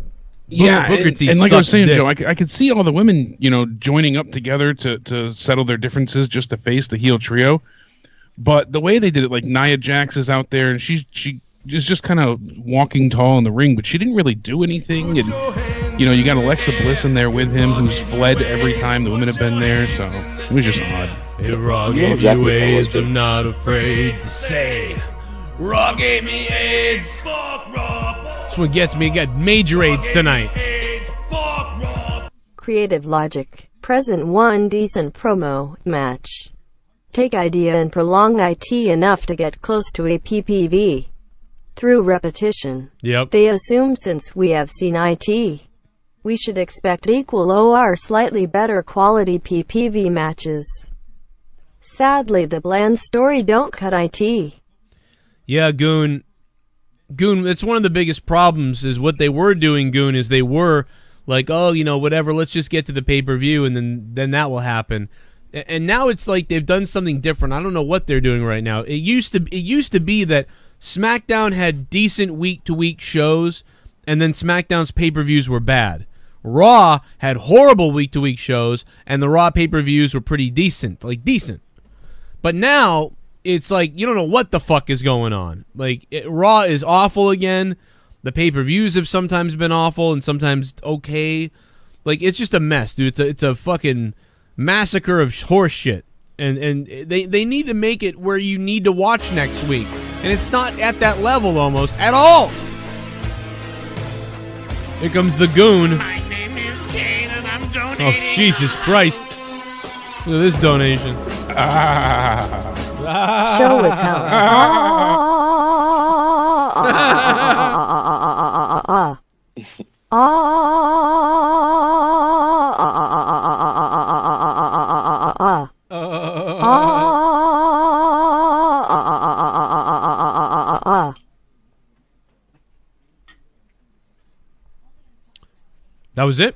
Booker T and like I was saying, dick. Joe, I could see all the women, joining up together to settle their differences just to face the heel trio. But the way they did it, like Nia Jax is out there, and she is just kind of walking tall in the ring, but she didn't really do anything. And you got Alexa Bliss in there with him, who's fled every time the women have been there. So it was just odd. Hey, Raw gave you AIDS, I'm not afraid to say. Raw gave me AIDS. Fuck Raw. This one gets me. Got major AIDS tonight. Creative logic. Present one decent promo match. Take idea and prolong it enough to get close to a PPV. Through repetition. Yep. They assume since we have seen it, we should expect equal or slightly better quality PPV matches. Sadly, the bland story don't cut it. Yeah, Goon, it's one of the biggest problems is what they were doing, Goon, is they were like, oh, whatever, let's just get to the pay-per-view and then that will happen. And now it's like they've done something different. I don't know what they're doing right now. It used to be that SmackDown had decent week-to-week shows, and then SmackDown's pay-per-views were bad. Raw had horrible week-to-week shows, and the Raw pay-per-views were pretty decent. But now, it's like, you don't know what the fuck is going on. Raw is awful again. The pay-per-views have sometimes been awful, and sometimes okay. It's just a mess, dude. It's a fucking massacre of horse shit. And they need to make it where you need to watch next week. And it's not at that level almost at all. Here comes the Goon. My name is Kane and I'm donating. Oh, Jesus Christ. Look at this donation. Show is hell. That was it?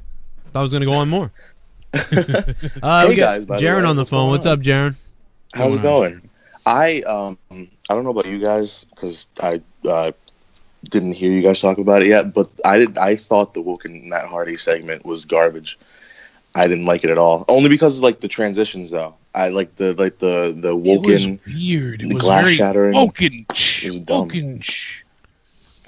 Thought I was going to go on more. Hey guys, by the Jaren way, on the phone. What's up, Jaren? How's it going? I don't know about you guys because I didn't hear you guys talk about it yet, but I thought the Woken Matt Hardy segment was garbage. I didn't like it at all. Only because of the transitions though. I like the Woken. It was weird. It the was glass very shattering. Woken. It was dumb. Woken.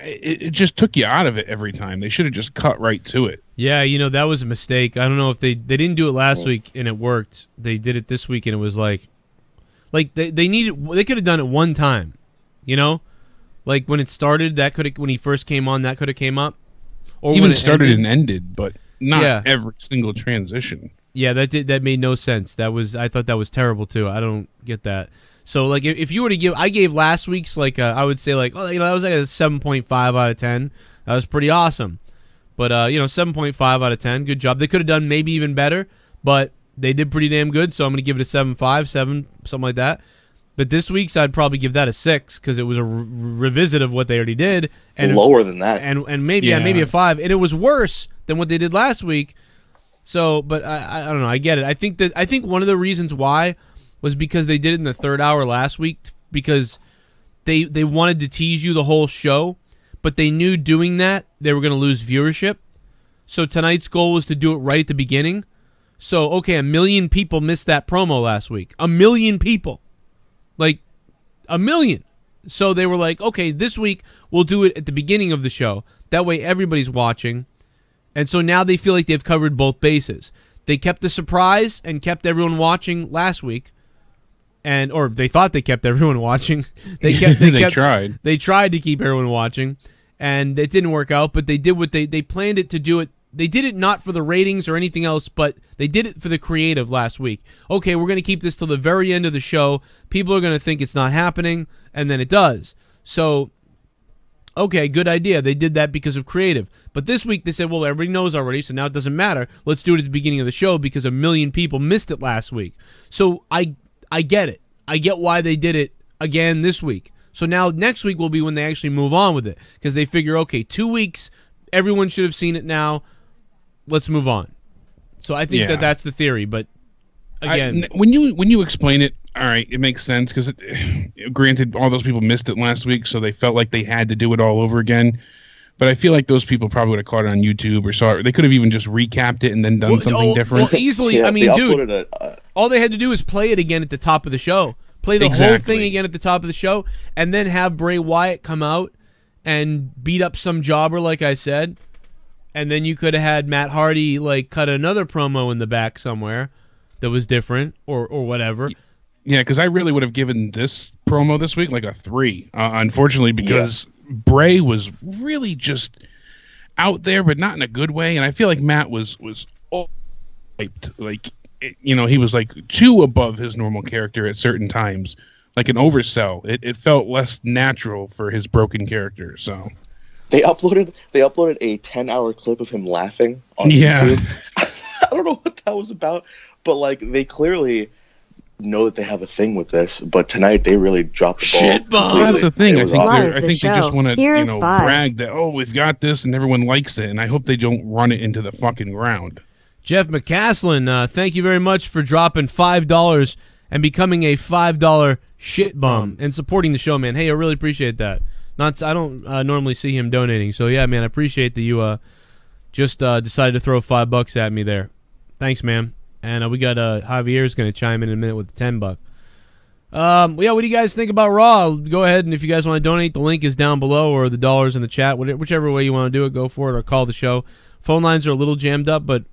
It just took you out of it every time. They should have just cut right to it. Yeah, that was a mistake. I don't know if they didn't do it last week and it worked. They did it this week and it was like they could have done it one time, when it started, when he first came on, that could have came up. Or even when it started and ended, but not every single transition. Yeah, that made no sense. I thought that was terrible too. I don't get that. So if you were to give, I gave last week's I would say that was a 7.5 out of 10. That was pretty awesome. But 7.5 out of 10, good job. They could have done maybe even better, but they did pretty damn good. So I'm going to give it a 7.5, 7, something like that. But this week's, I'd probably give that a 6 because it was a revisit of what they already did, and lower than that, and maybe maybe a 5, and it was worse than what they did last week. So, but I don't know. I get it. I think one of the reasons why was because they did it in the third hour last week because they wanted to tease you the whole show, but they knew doing that they were going to lose viewership. So tonight's goal was to do it right at the beginning. So, okay, 1 million people missed that promo last week. 1 million people. 1 million. So they were like, okay, this week we'll do it at the beginning of the show. That way everybody's watching. And so now they feel like they've covered both bases. They kept the surprise and kept everyone watching last week. Or they thought they kept everyone watching. They tried. They tried to keep everyone watching, and it didn't work out. But they did what they planned it to do it. They did it not for the ratings or anything else, but they did it for the creative last week. Okay, we're going to keep this till the very end of the show. People are going to think it's not happening, and then it does. So, okay, good idea. They did that because of creative. But this week they said, well, everybody knows already, so now it doesn't matter. Let's do it at the beginning of the show because 1 million people missed it last week. So I get it. I get why they did it again this week. So now next week will be when they actually move on with it because they figure, okay, 2 weeks, everyone should have seen it now. Let's move on. So I think that's the theory, but again, when you explain it, all right, it makes sense because granted, all those people missed it last week, so they felt like they had to do it all over again. But I feel like those people probably would have caught it on YouTube or saw it. They could have even just recapped it and then done something different. Well, easily. I mean, dude, all they had to do is play it again at the top of the show. Play the whole thing again at the top of the show, and then have Bray Wyatt come out and beat up some jobber, like I said. And then you could have had Matt Hardy like cut another promo in the back somewhere that was different or whatever. Yeah, because I really would have given this promo this week like a 3. Unfortunately, because Bray was really just out there, but not in a good way. And I feel like Matt was hyped. Like, he was like too above his normal character at certain times, like an oversell. It felt less natural for his broken character. So they uploaded a 10-hour clip of him laughing on YouTube. I don't know what that was about, but like they clearly know that they have a thing with this, but tonight they really dropped the ball. Well, that's the thing. I think they show. just want to Here's brag that we've got this and everyone likes it, and I hope they don't run it into the fucking ground. Jeff McCaslin, thank you very much for dropping $5 and becoming a $5 shitbum and supporting the show, man. Hey, I really appreciate that. I don't normally see him donating, so yeah, man, I appreciate that you just decided to throw $5 at me there. Thanks, man. And we got Javier's going to chime in a minute with $10. Yeah, what do you guys think about Raw? Go ahead, and if you guys want to donate, the link is down below, or the dollars in the chat. Whichever way you want to do it, go for it, or call the show. Phone lines are a little jammed up, but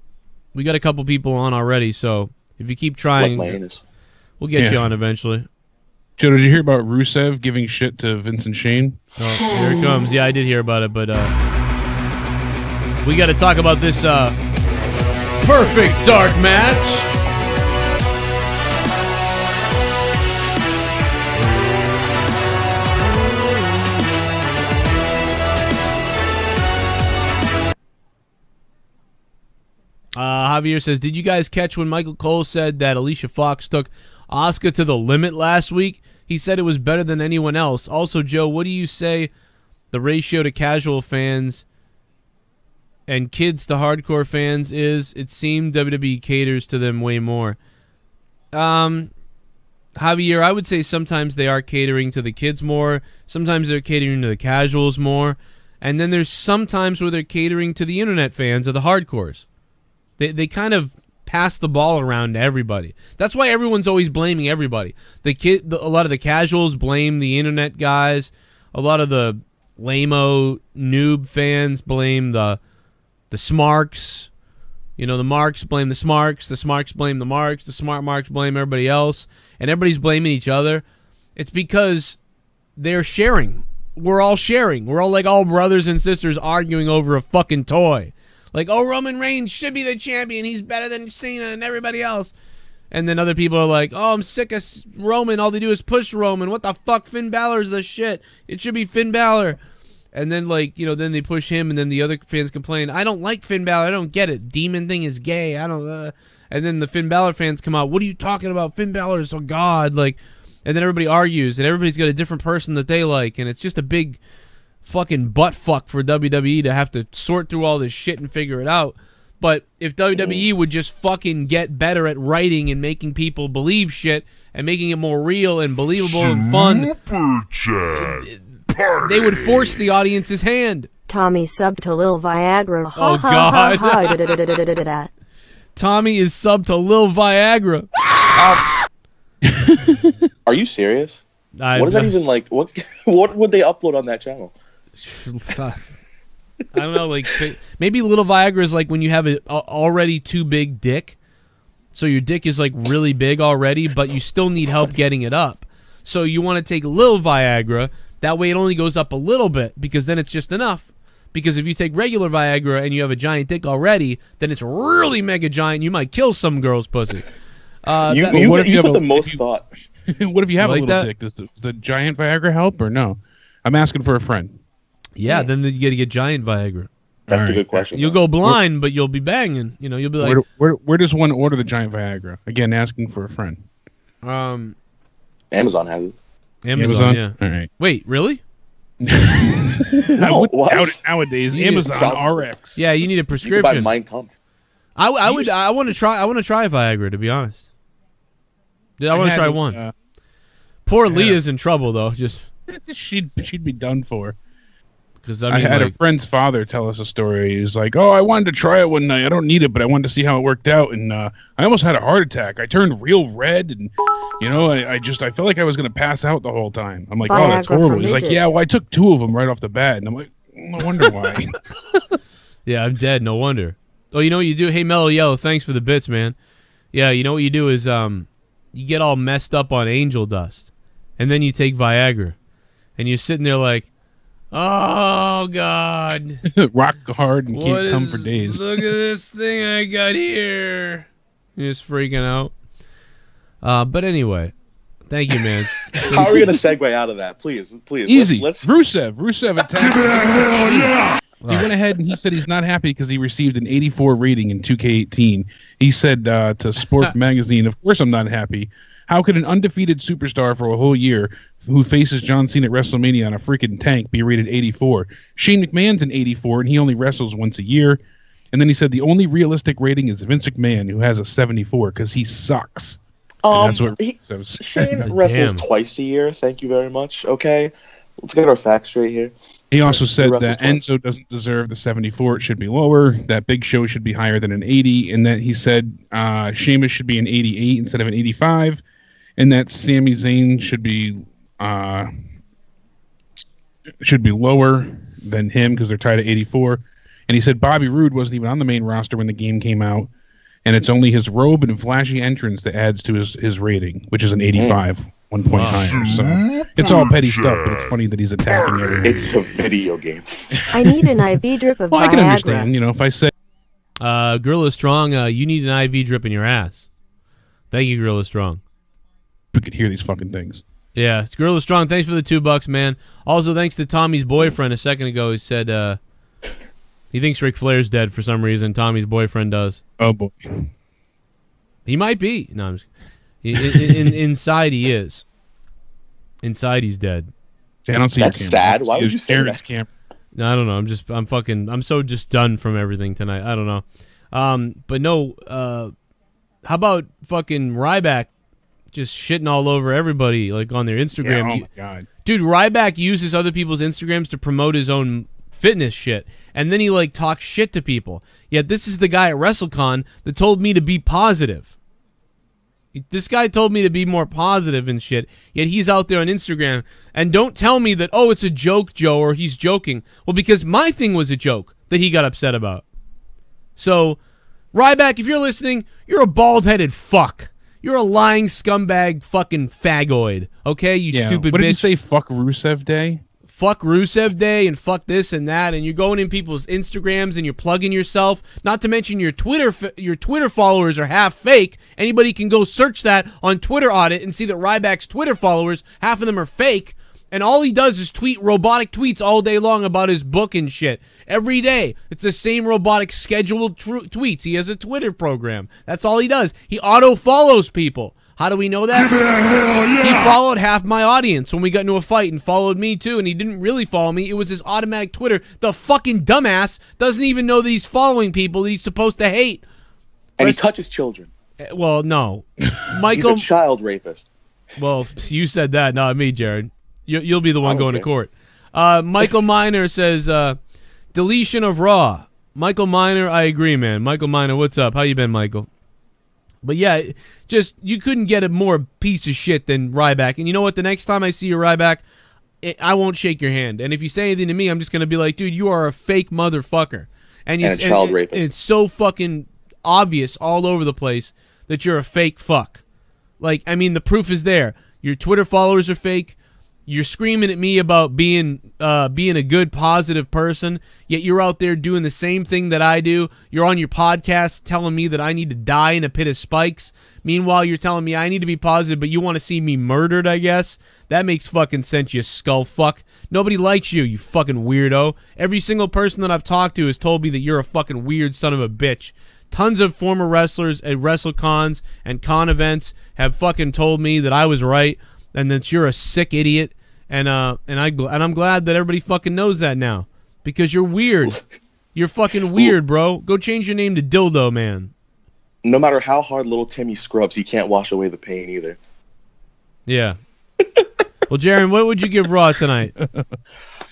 we got a couple people on already, so if you keep trying, we'll get you on eventually. Joe, did you hear about Rusev giving shit to Vince and Shane? Oh, here it comes. Yeah, I did hear about it, but we got to talk about this perfect dark match. Javier says, did you guys catch when Michael Cole said that Alicia Fox took Asuka to the limit last week? He said it was better than anyone else. Also, Joe, what do you say the ratio to casual fans and kids to hardcore fans is? It seemed WWE caters to them way more. Javier, I would say sometimes they are catering to the kids more. Sometimes they're catering to the casuals more. And then there's some times where they're catering to the internet fans or the hardcores. They kind of pass the ball around to everybody. That's why everyone's always blaming everybody. A lot of the casuals blame the internet guys. A lot of the lame-o noob fans blame the smarks. The marks blame the smarks. The smarks blame the marks. The smart marks blame everybody else. And everybody's blaming each other. It's because they're sharing. We're all sharing. We're all like all brothers and sisters arguing over a fucking toy. Like, Roman Reigns should be the champion. He's better than Cena and everybody else. And then other people are like, I'm sick of Roman. All they do is push Roman. What the fuck? Finn Balor's the shit. It should be Finn Balor. And then, then they push him, and then the other fans complain, I don't like Finn Balor. I don't get it. Demon thing is gay. I don't. And then the Finn Balor fans come out, what are you talking about? Finn Balor is a god. And then everybody argues, and everybody's got a different person that they like. And it's just a big fucking butt fuck for WWE to have to sort through all this shit and figure it out. But if WWE would just fucking get better at writing and making people believe shit and making it more real and believable and fun, they would force the audience's hand. Tommy subbed to Lil Viagra. Oh, God. Tommy is subbed to Lil Viagra. Are you serious? What is that even like? What would they upload on that channel? I don't know, maybe Little Viagra is like when you have an already too big dick, so your dick is like really big already, but you still need help getting it up. So you want to take Lil Viagra, that way it only goes up a little bit, because then it's just enough. Because if you take regular Viagra and you have a giant dick already, then it's really mega giant, you might kill some girl's pussy. You put the most thought. What if you have a little dick? Does the giant Viagra help or no? I'm asking for a friend. Yeah, then you got to get giant Viagra. That's a good question. You'll go blind, but you'll be banging. You'll be like, where does one order the giant Viagra? Again, asking for a friend. Amazon has it. Amazon, yeah. All right. Wait, really? I wouldn't doubt it nowadays. Amazon RX. Yeah, you need a prescription. You can buy Mein Kampf. I want to try Viagra, to be honest. Yeah, I want to try one. Poor Leah's in trouble though. Just she'd be done for. Because I had a friend's father tell us a story. He was like, "Oh, I wanted to try it one night. I don't need it, but I wanted to see how it worked out, and I almost had a heart attack. I turned real red, and I felt like I was gonna pass out the whole time." I'm like, "Oh, that's horrible." He's like, "Yeah, well, I took 2 of them right off the bat," and I'm like, "No wonder why." Yeah, I'm dead. No wonder. Oh, you know what you do? Hey, Mellow Yellow, thanks for the bits, man. Yeah, you know what you do is you get all messed up on angel dust, and then you take Viagra, and you're sitting there like, oh, God. Rock hard and can't come for days. Look at this thing I got here. You're just freaking out. But anyway, thank you, man. How are we going to segue out of that? Please. Easy. Let's... Rusev attacked. He went ahead and he said he's not happy because he received an 84 rating in 2K18. He said to Sports Magazine, "Of course I'm not happy. How could an undefeated superstar for a whole year who faces John Cena at WrestleMania on a freaking tank be rated 84? Shane McMahon's an 84, and he only wrestles once a year." And then he said the only realistic rating is Vince McMahon, who has a 74, because he sucks. That's what Shane wrestles twice a year. Thank you very much. Okay, let's get our facts straight here. He also said that Enzo doesn't deserve the 74. It should be lower. That Big Show should be higher than an 80. And that he said Sheamus should be an 88 instead of an 85. And that Sami Zayn should be lower than him because they're tied at 84. And he said Bobby Roode wasn't even on the main roster when the game came out. And it's only his robe and flashy entrance that adds to his rating, which is an 85. 1 point higher. So it's all petty stuff, but it's funny that he's attacking everything. It's a video game. I need an IV drip of Viagra. I can understand, if I say... Gorilla Strong, you need an IV drip in your ass. Thank you, Gorilla Strong. We could hear these fucking things. Yeah, it's Gorilla Strong. Thanks for the $2, man. Also, thanks to Tommy's boyfriend a second ago. He said he thinks Ric Flair's dead for some reason. Tommy's boyfriend does. Oh, boy. He might be. No, I'm just inside he is. Inside he's dead. See, I don't see That's sad. Why would you say that? No, I don't know. I'm so just done from everything tonight. I don't know. But no, how about fucking Ryback just shitting all over everybody, like on their Instagram? Yeah, oh my God. Dude, Ryback uses other people's Instagrams to promote his own fitness shit, and then he like talks shit to people. Yet this is the guy at WrestleCon that told me to be positive. This guy told me to be more positive and shit, yet he's out there on Instagram. And don't tell me that, oh, it's a joke, Joe, or he's joking. Well, because my thing was a joke that he got upset about. So, Ryback, if you're listening, you're a bald-headed fuck. You're a lying scumbag fucking fagoid, okay, you stupid bitch. What did you say, fuck Rusev Day? Fuck Rusev Day and fuck this and that, and you're going in people's Instagrams and you're plugging yourself. Not to mention your Twitter followers are half fake. Anybody can go search that on Twitter Audit and see that Ryback's Twitter followers, half of them are fake, and all he does is tweet robotic tweets all day long about his book and shit. Every day. It's the same robotic scheduled tweets. He has a Twitter program. That's all he does. He auto-follows people. How do we know that? He followed half my audience when we got into a fight and followed me too, and he didn't really follow me. It was his automatic Twitter. The fucking dumbass doesn't even know that he's following people that he's supposed to hate. And he touches children. Well, no. Michael, he's a child rapist. Well, you said that, not me, Jared. You'll be the one going to court. Michael Miner says, deletion of Raw. Michael Miner, I agree, man. Michael Miner, what's up? How you been, Michael? But yeah, just you couldn't get a more piece of shit than Ryback. And you know what? The next time I see you, Ryback, I won't shake your hand. And if you say anything to me, I'm just going to be like, dude, you are a fake motherfucker. And a child rapist. And it's so fucking obvious all over the place that you're a fake fuck. Like, I mean, the proof is there. Your Twitter followers are fake. You're screaming at me about being a good, positive person, yet you're out there doing the same thing that I do. You're on your podcast telling me that I need to die in a pit of spikes. Meanwhile, you're telling me I need to be positive, but you want to see me murdered, I guess? That makes fucking sense, you skull fuck. Nobody likes you, you fucking weirdo. Every single person that I've talked to has told me that you're a fucking weird son of a bitch. Tons of former wrestlers at WrestleCons and con events have fucking told me that I was right and that you're a sick idiot, and I'm glad that everybody fucking knows that now, because you're weird. You're fucking weird, bro. Go change your name to Dildo Man. no matter how hard little Timmy scrubs, he can't wash away the pain either. Yeah. Well, Jaron, what would you give Raw tonight?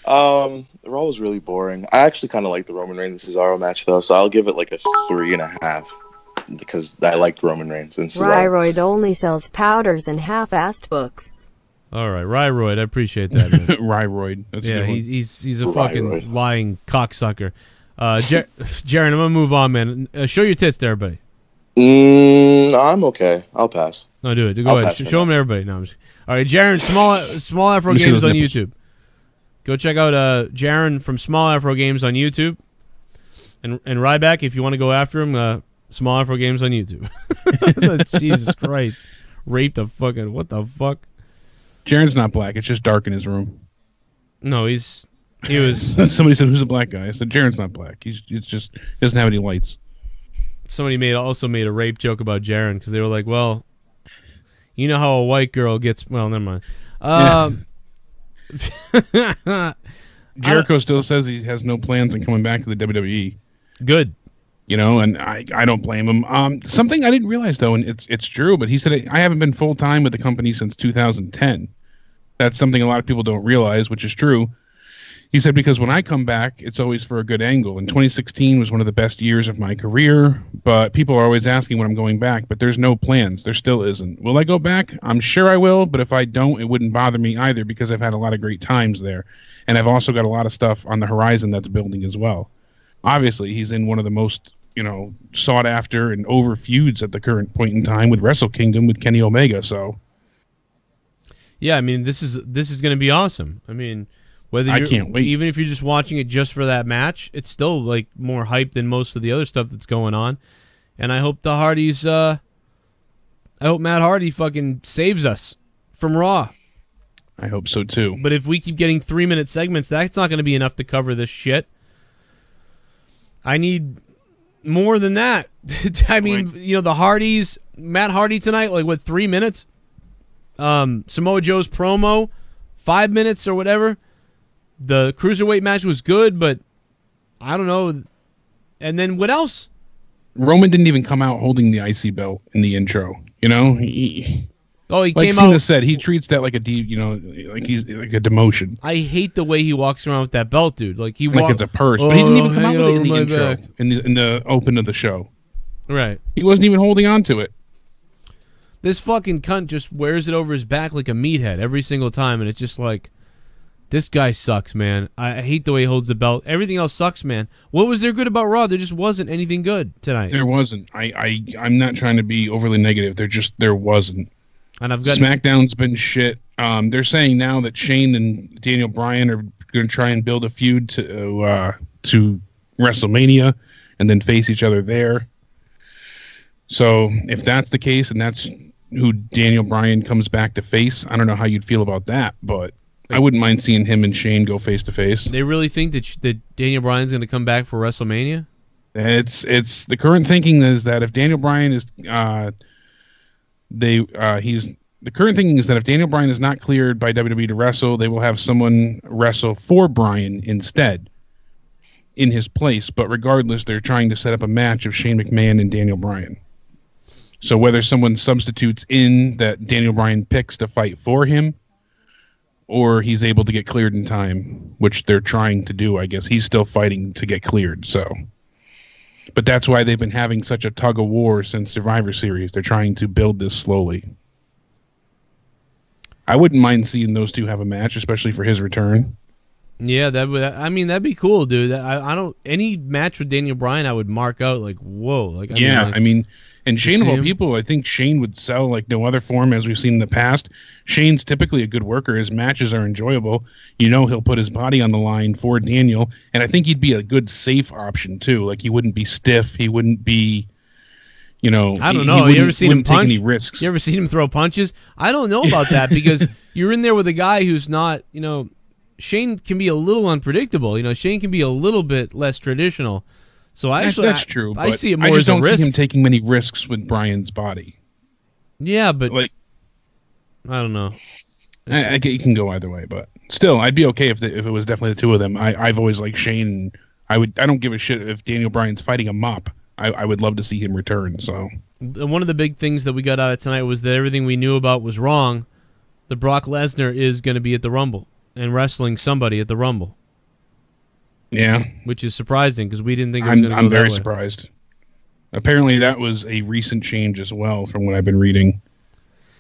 Raw was really boring. I actually kind of like the Roman Reigns and Cesaro match though, so I'll give it like a 3.5 because I liked Roman Reigns and Cesaro. Ryroyd only sells powders and half-assed books. All right, Ryroyd, I appreciate that, man. Ryroyd. That's a good one. He's a fucking lying cocksucker. Jaron, I'm gonna move on, man. Show your tits to everybody. I'm okay. I'll pass. No, do it. Go ahead. Show them to everybody. No, I'm just... All right, Jaron, Small Afro Games on YouTube. Go check out Jaron from Small Afro Games on YouTube. And Ryback, if you want to go after him, Small Afro Games on YouTube. Jesus Christ. Raped a fucking... What the fuck? Jaron's not black. It's just dark in his room. No, he was... Somebody said, who's a black guy? I said, Jaron's not black. It's just... He doesn't have any lights. Somebody also made a rape joke about Jaron because they were like, well... You know how a white girl gets... Well, never mind. Jericho still says he has no plans on coming back to the WWE. Good. You know, and I don't blame him. Something I didn't realize, though, and it's true, but he said, I haven't been full-time with the company since 2010. That's something a lot of people don't realize, which is true. He said, because when I come back, it's always for a good angle. And 2016 was one of the best years of my career, but people are always asking when I'm going back, but there's no plans. There still isn't. Will I go back? I'm sure I will, but if I don't, it wouldn't bother me either because I've had a lot of great times there. And I've also got a lot of stuff on the horizon that's building as well. Obviously, he's in one of the most, sought after and over feuds at the current point in time with Wrestle Kingdom with Kenny Omega, so. Yeah, I mean, this is going to be awesome. I mean... I can't wait. Even if you're just watching it just for that match, it's still like more hype than most of the other stuff that's going on. And I hope the Hardys, I hope Matt Hardy fucking saves us from Raw. I hope so too. But if we keep getting 3-minute segments, that's not going to be enough to cover this shit. I need more than that. I mean, the Hardys, Matt Hardy tonight, like what, 3 minutes? Samoa Joe's promo, 5 minutes or whatever. The Cruiserweight match was good, but I don't know. And then what else? Roman didn't even come out holding the IC belt in the intro. He came out. Like Cena said, he treats that like like he's like a demotion. I hate the way he walks around with that belt, dude. Like it's a purse, but he didn't even come out with it in the intro, in the open of the show. Right. He wasn't even holding on to it. This fucking cunt just wears it over his back like a meathead every single time, and it's just like. This guy sucks, man. I hate the way he holds the belt. Everything else sucks, man. What was there good about Raw? There just wasn't anything good tonight. There wasn't. I'm not trying to be overly negative. There wasn't. And I've got SmackDown's been shit. They're saying now that Shane and Daniel Bryan are going to try and build a feud to WrestleMania and then face each other there. So if that's the case and that's who Daniel Bryan comes back to face, I don't know how you'd feel about that, but I wouldn't mind seeing him and Shane go face to face. They really think that Daniel Bryan's going to come back for WrestleMania? It's the current thinking is that if Daniel Bryan is the current thinking is that if Daniel Bryan is not cleared by WWE to wrestle, they will have someone wrestle for Bryan instead in his place. But regardless, they're trying to set up a match of Shane McMahon and Daniel Bryan. So whether someone substitutes in that Daniel Bryan picks to fight for him, or he's able to get cleared in time, which they're trying to do, I guess. He's still fighting to get cleared, so. But that's why they've been having such a tug of war since Survivor Series. They're trying to build this slowly. I wouldn't mind seeing those two have a match, especially for his return. Yeah, that'd be cool, dude. Any match with Daniel Bryan, I would mark out like, whoa. Like, and Shane of all people, I think Shane would sell like no other form as we've seen in the past. Shane's typically a good worker. His matches are enjoyable. He'll put his body on the line for Daniel, and I think he'd be a good safe option too. Like he wouldn't be stiff. He wouldn't be, I don't know. You ever seen him punch? Take any risks. You ever seen him throw punches? I don't know about that because you're in there with a guy who's not, Shane can be a little unpredictable. Shane can be a little bit less traditional. So that's true. I see it more as a risk. I just don't see him taking many risks with Bryan's body. Yeah, but I don't know. It can go either way, but still, I'd be okay if it was definitely the two of them. I've always liked Shane. And I don't give a shit if Daniel Bryan's fighting a mop. I would love to see him return. So one of the big things that we got out of tonight was that everything we knew about was wrong. The Brock Lesnar is going to be at the Rumble and wrestling somebody at the Rumble. Yeah. Which is surprising because we didn't think it was going to go that way. I'm very surprised. Apparently that was a recent change as well from what I've been reading.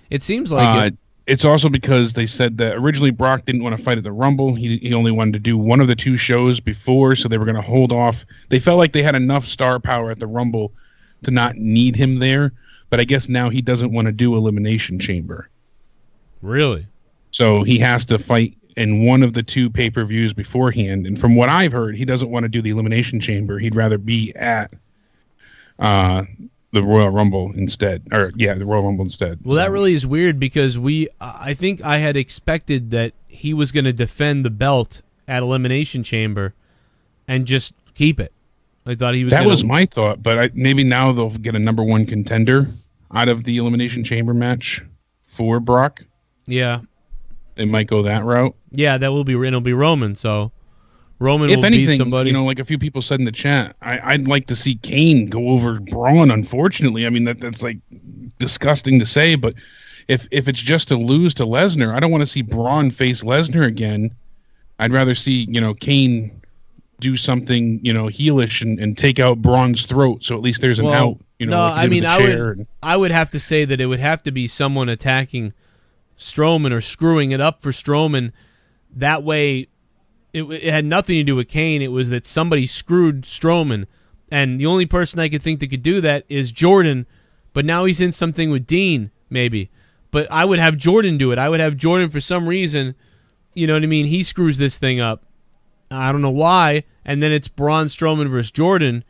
It seems like it's also because they said that originally Brock didn't want to fight at the Rumble. He only wanted to do one of the two shows before, so they were going to hold off. They felt like they had enough star power at the Rumble to not need him there, but I guess now he doesn't want to do Elimination Chamber. Really? So he has to fight in one of the two pay-per-views beforehand, and from what I've heard, he doesn't want to do the Elimination Chamber. He'd rather be at the Royal Rumble instead. The Royal Rumble instead. Well, that really is weird because I think I had expected that he was going to defend the belt at Elimination Chamber and just keep it. I thought he was That was my thought, but maybe now they'll get a number one contender out of the Elimination Chamber match for Brock. Yeah. They might go that route. Yeah, it'll be Roman, so Roman if will anything, beat somebody. Like a few people said in the chat, I'd like to see Kane go over Braun, unfortunately. I mean, that's like disgusting to say, but if it's just to lose to Lesnar, I don't want to see Braun face Lesnar again. I'd rather see, Kane do something, heelish and take out Braun's throat, so at least there's an out. I would have to say that it would have to be someone attacking Strowman or screwing it up for Strowman. That way, it had nothing to do with Kane. It was that somebody screwed Strowman, and the only person I could think that could do that is Jordan. But now he's in something with Dean, maybe. But I would have Jordan do it. I would have Jordan for some reason. You know what I mean? He screws this thing up. I don't know why. And then it's Braun Strowman versus Jordan,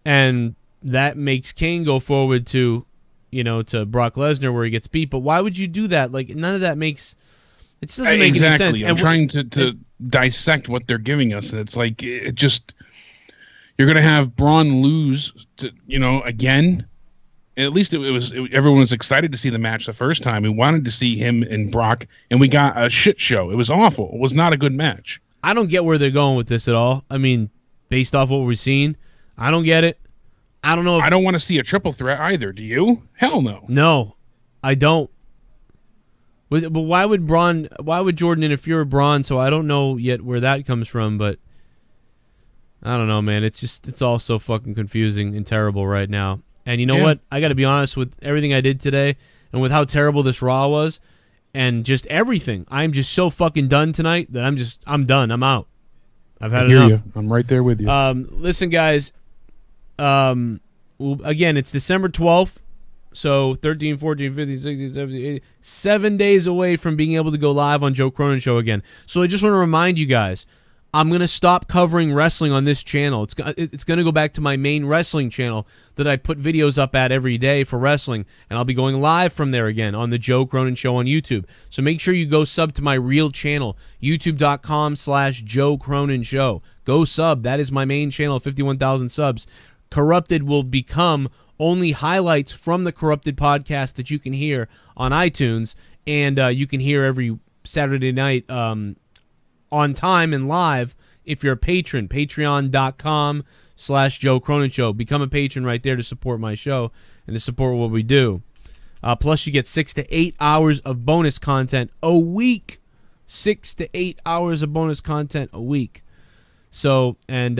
and that makes Kane go forward to Brock Lesnar where he gets beat. But why would you do that? Like, none of that makes... It just doesn't make any sense. I'm trying to dissect what they're giving us, and it's like it just you're going to have Braun lose to again. At least everyone was excited to see the match the first time. We wanted to see him and Brock, and we got a shit show. It was awful. It was not a good match. I don't get where they're going with this at all. I mean, based off what we've seen, I don't get it. I don't know. I don't want to see a triple threat either. Do you? Hell no. No, I don't. But why would Jordan interfere with Braun? So I don't know yet where that comes from, but I don't know, man. It's all so fucking confusing and terrible right now. And you know what? I got to be honest with everything I did today and with how terrible this Raw was and just everything. I'm just so fucking done tonight that I'm done. I'm out. I've had enough. You. I'm right there with you. Listen, guys. Again, it's December 12th. So 13, 14, 15, 16, 17, 18, 7 days away from being able to go live on Joe Cronin Show again. So I just want to remind you guys, I'm going to stop covering wrestling on this channel. It's going to go back to my main wrestling channel that I put videos up at every day for wrestling, and I'll be going live from there again on the Joe Cronin Show on YouTube. So make sure you go sub to my real channel, youtube.com/Joe Cronin Show. Go sub. That is my main channel, 51,000 subs. Corrupted will become only highlights from the Corrupted podcast that you can hear on iTunes, and you can hear every Saturday night on time and live if you're a patron. Patreon.com/Joe Cronin Show. Become a patron right there to support my show and to support what we do. Plus, you get 6 to 8 hours of bonus content a week. 6 to 8 hours of bonus content a week. So, and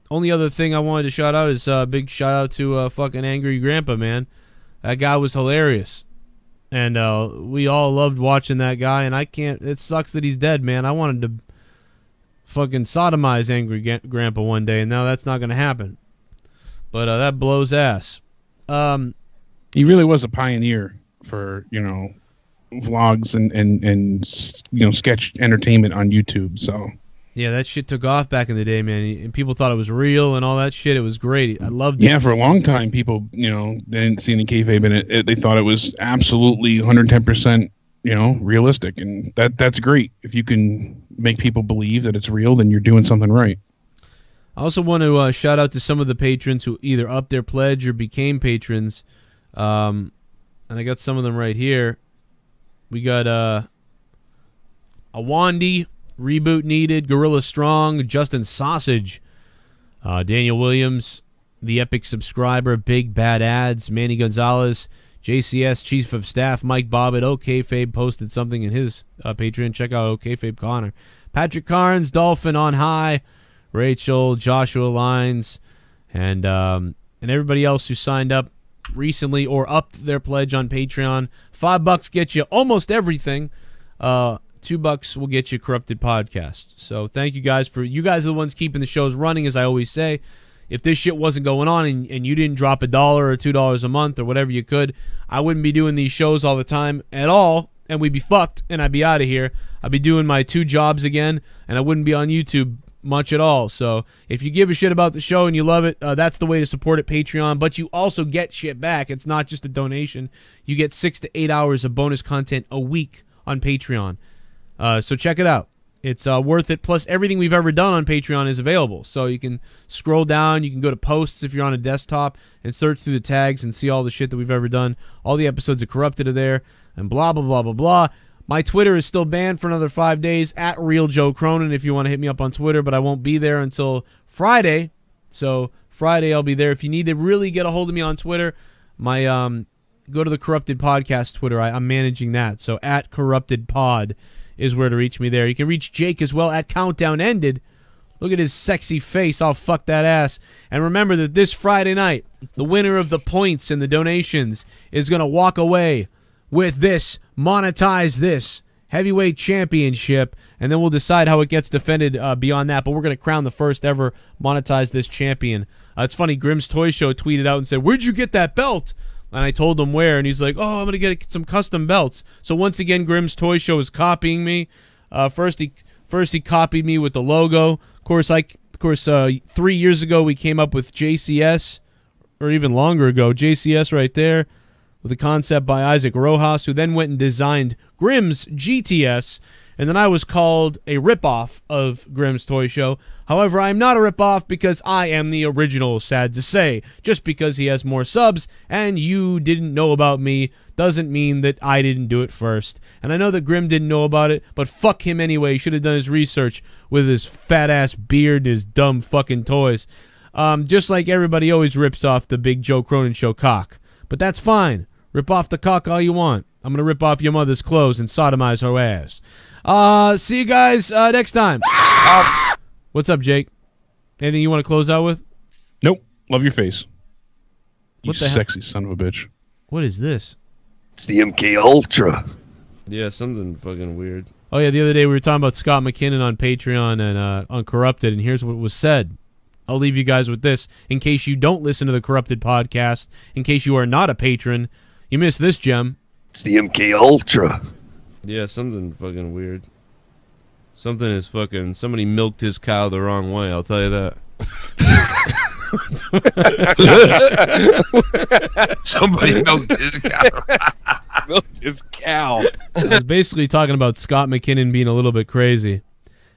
only other thing I wanted to shout out is a big shout out to fucking Angry Grandpa, man. That guy was hilarious. And we all loved watching that guy, and it sucks that he's dead, man. I wanted to fucking sodomize Angry Grandpa one day, and now that's not going to happen. But that blows ass. He really was a pioneer for, vlogs and sketch entertainment on YouTube, so... Yeah, that shit took off back in the day, man. And people thought it was real and all that shit. It was great. I loved it. Yeah, for a long time, people, they didn't see any kayfabe in it. They thought it was absolutely 110%, realistic. And that's great. If you can make people believe that it's real, then you're doing something right. I also want to shout out to some of the patrons who either upped their pledge or became patrons. And I got some of them right here. We got Awandi, Reboot Needed, Gorilla Strong, Justin Sausage, Daniel Williams, the Epic Subscriber, Big Bad Ads, Manny Gonzalez, JCS, Chief of Staff, Mike Bobbitt, OKFabe posted something in his Patreon. Check out OKFabe Connor. Patrick Carnes, Dolphin on High, Rachel, Joshua Lines, and everybody else who signed up recently or upped their pledge on Patreon. $5 gets you almost everything. $2 will get you Corrupted Podcast. So thank you guys you guys are the ones keeping the shows running, as I always say. If this shit wasn't going on and you didn't drop $1 or $2 a month or whatever you could, I wouldn't be doing these shows all the time at all, and we'd be fucked, and I'd be out of here. I'd be doing my 2 jobs again, and I wouldn't be on YouTube much at all. So if you give a shit about the show and you love it, that's the way to support it, Patreon. But you also get shit back. It's not just a donation. You get 6 to 8 hours of bonus content a week on Patreon. So check it out. It's worth it. Plus, everything we've ever done on Patreon is available. So you can scroll down. You can go to posts if you're on a desktop and search through the tags and see all the shit that we've ever done. All the episodes of Corrupted are there and blah, blah, blah, blah, blah. My Twitter is still banned for another 5 days, at Real Joe Cronin, if you want to hit me up on Twitter, but I won't be there until Friday. So Friday I'll be there. If you need to really get a hold of me on Twitter, my go to the Corrupted Podcast Twitter. I'm managing that. So at Corrupted Pod is where to reach me there. You can reach Jake as well at Countdown Ended. Look at his sexy face. I'll fuck that ass. And remember that this Friday night, the winner of the points and the donations is going to walk away with this, monetize this heavyweight championship, and then we'll decide how it gets defended beyond that. But we're going to crown the first ever monetize this champion. It's funny, Grimm's Toy Show tweeted out and said, "Where'd you get that belt?" And I told him where, and he's like, "Oh, I'm going to get some custom belts." So once again, Grimm's Toy Show is copying me. First he copied me with the logo. Of course, 3 years ago we came up with JCS, or even longer ago, JCS right there, with a concept by Isaac Rojas, who then went and designed Grimm's GTS, and then I was called a ripoff of Grimm's Toy Show. However, I'm not a ripoff because I am the original, sad to say. Just because he has more subs and you didn't know about me doesn't mean that I didn't do it first. And I know that Grimm didn't know about it, but fuck him anyway. He should have done his research with his fat-ass beard and his dumb fucking toys. Just like everybody always rips off the Big Joe Cronin Show cock. But that's fine. Rip off the cock all you want. I'm going to rip off your mother's clothes and sodomize her ass. See you guys next time. What's up, Jake? Anything you want to close out with? Nope. Love your face. What You the sexy son of a bitch. What is this? It's the MK Ultra. Yeah, something fucking weird. Oh, yeah, the other day we were talking about Scott McKinnon on Patreon and on Corrupted, and here's what was said. I'll leave you guys with this. In case you don't listen to the Corrupted podcast, in case you are not a patron, you missed this gem. It's the MK Ultra. Yeah, something fucking weird. Something is fucking... Somebody milked his cow the wrong way, I'll tell you that. Somebody milked his cow. Milked his cow. I was basically talking about Scott McKinnon being a little bit crazy.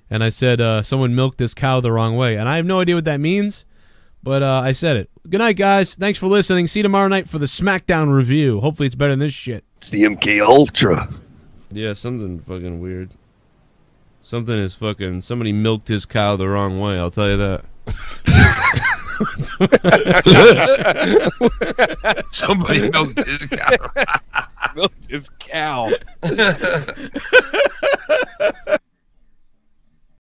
And I said, someone milked this cow the wrong way. And I have no idea what that means, but I said it. Good night, guys. Thanks for listening. See you tomorrow night for the SmackDown review. Hopefully it's better than this shit. It's the MK Ultra. Yeah, something fucking weird. Something is fucking... Somebody milked his cow the wrong way, I'll tell you that. Somebody milked his cow. Milked his cow.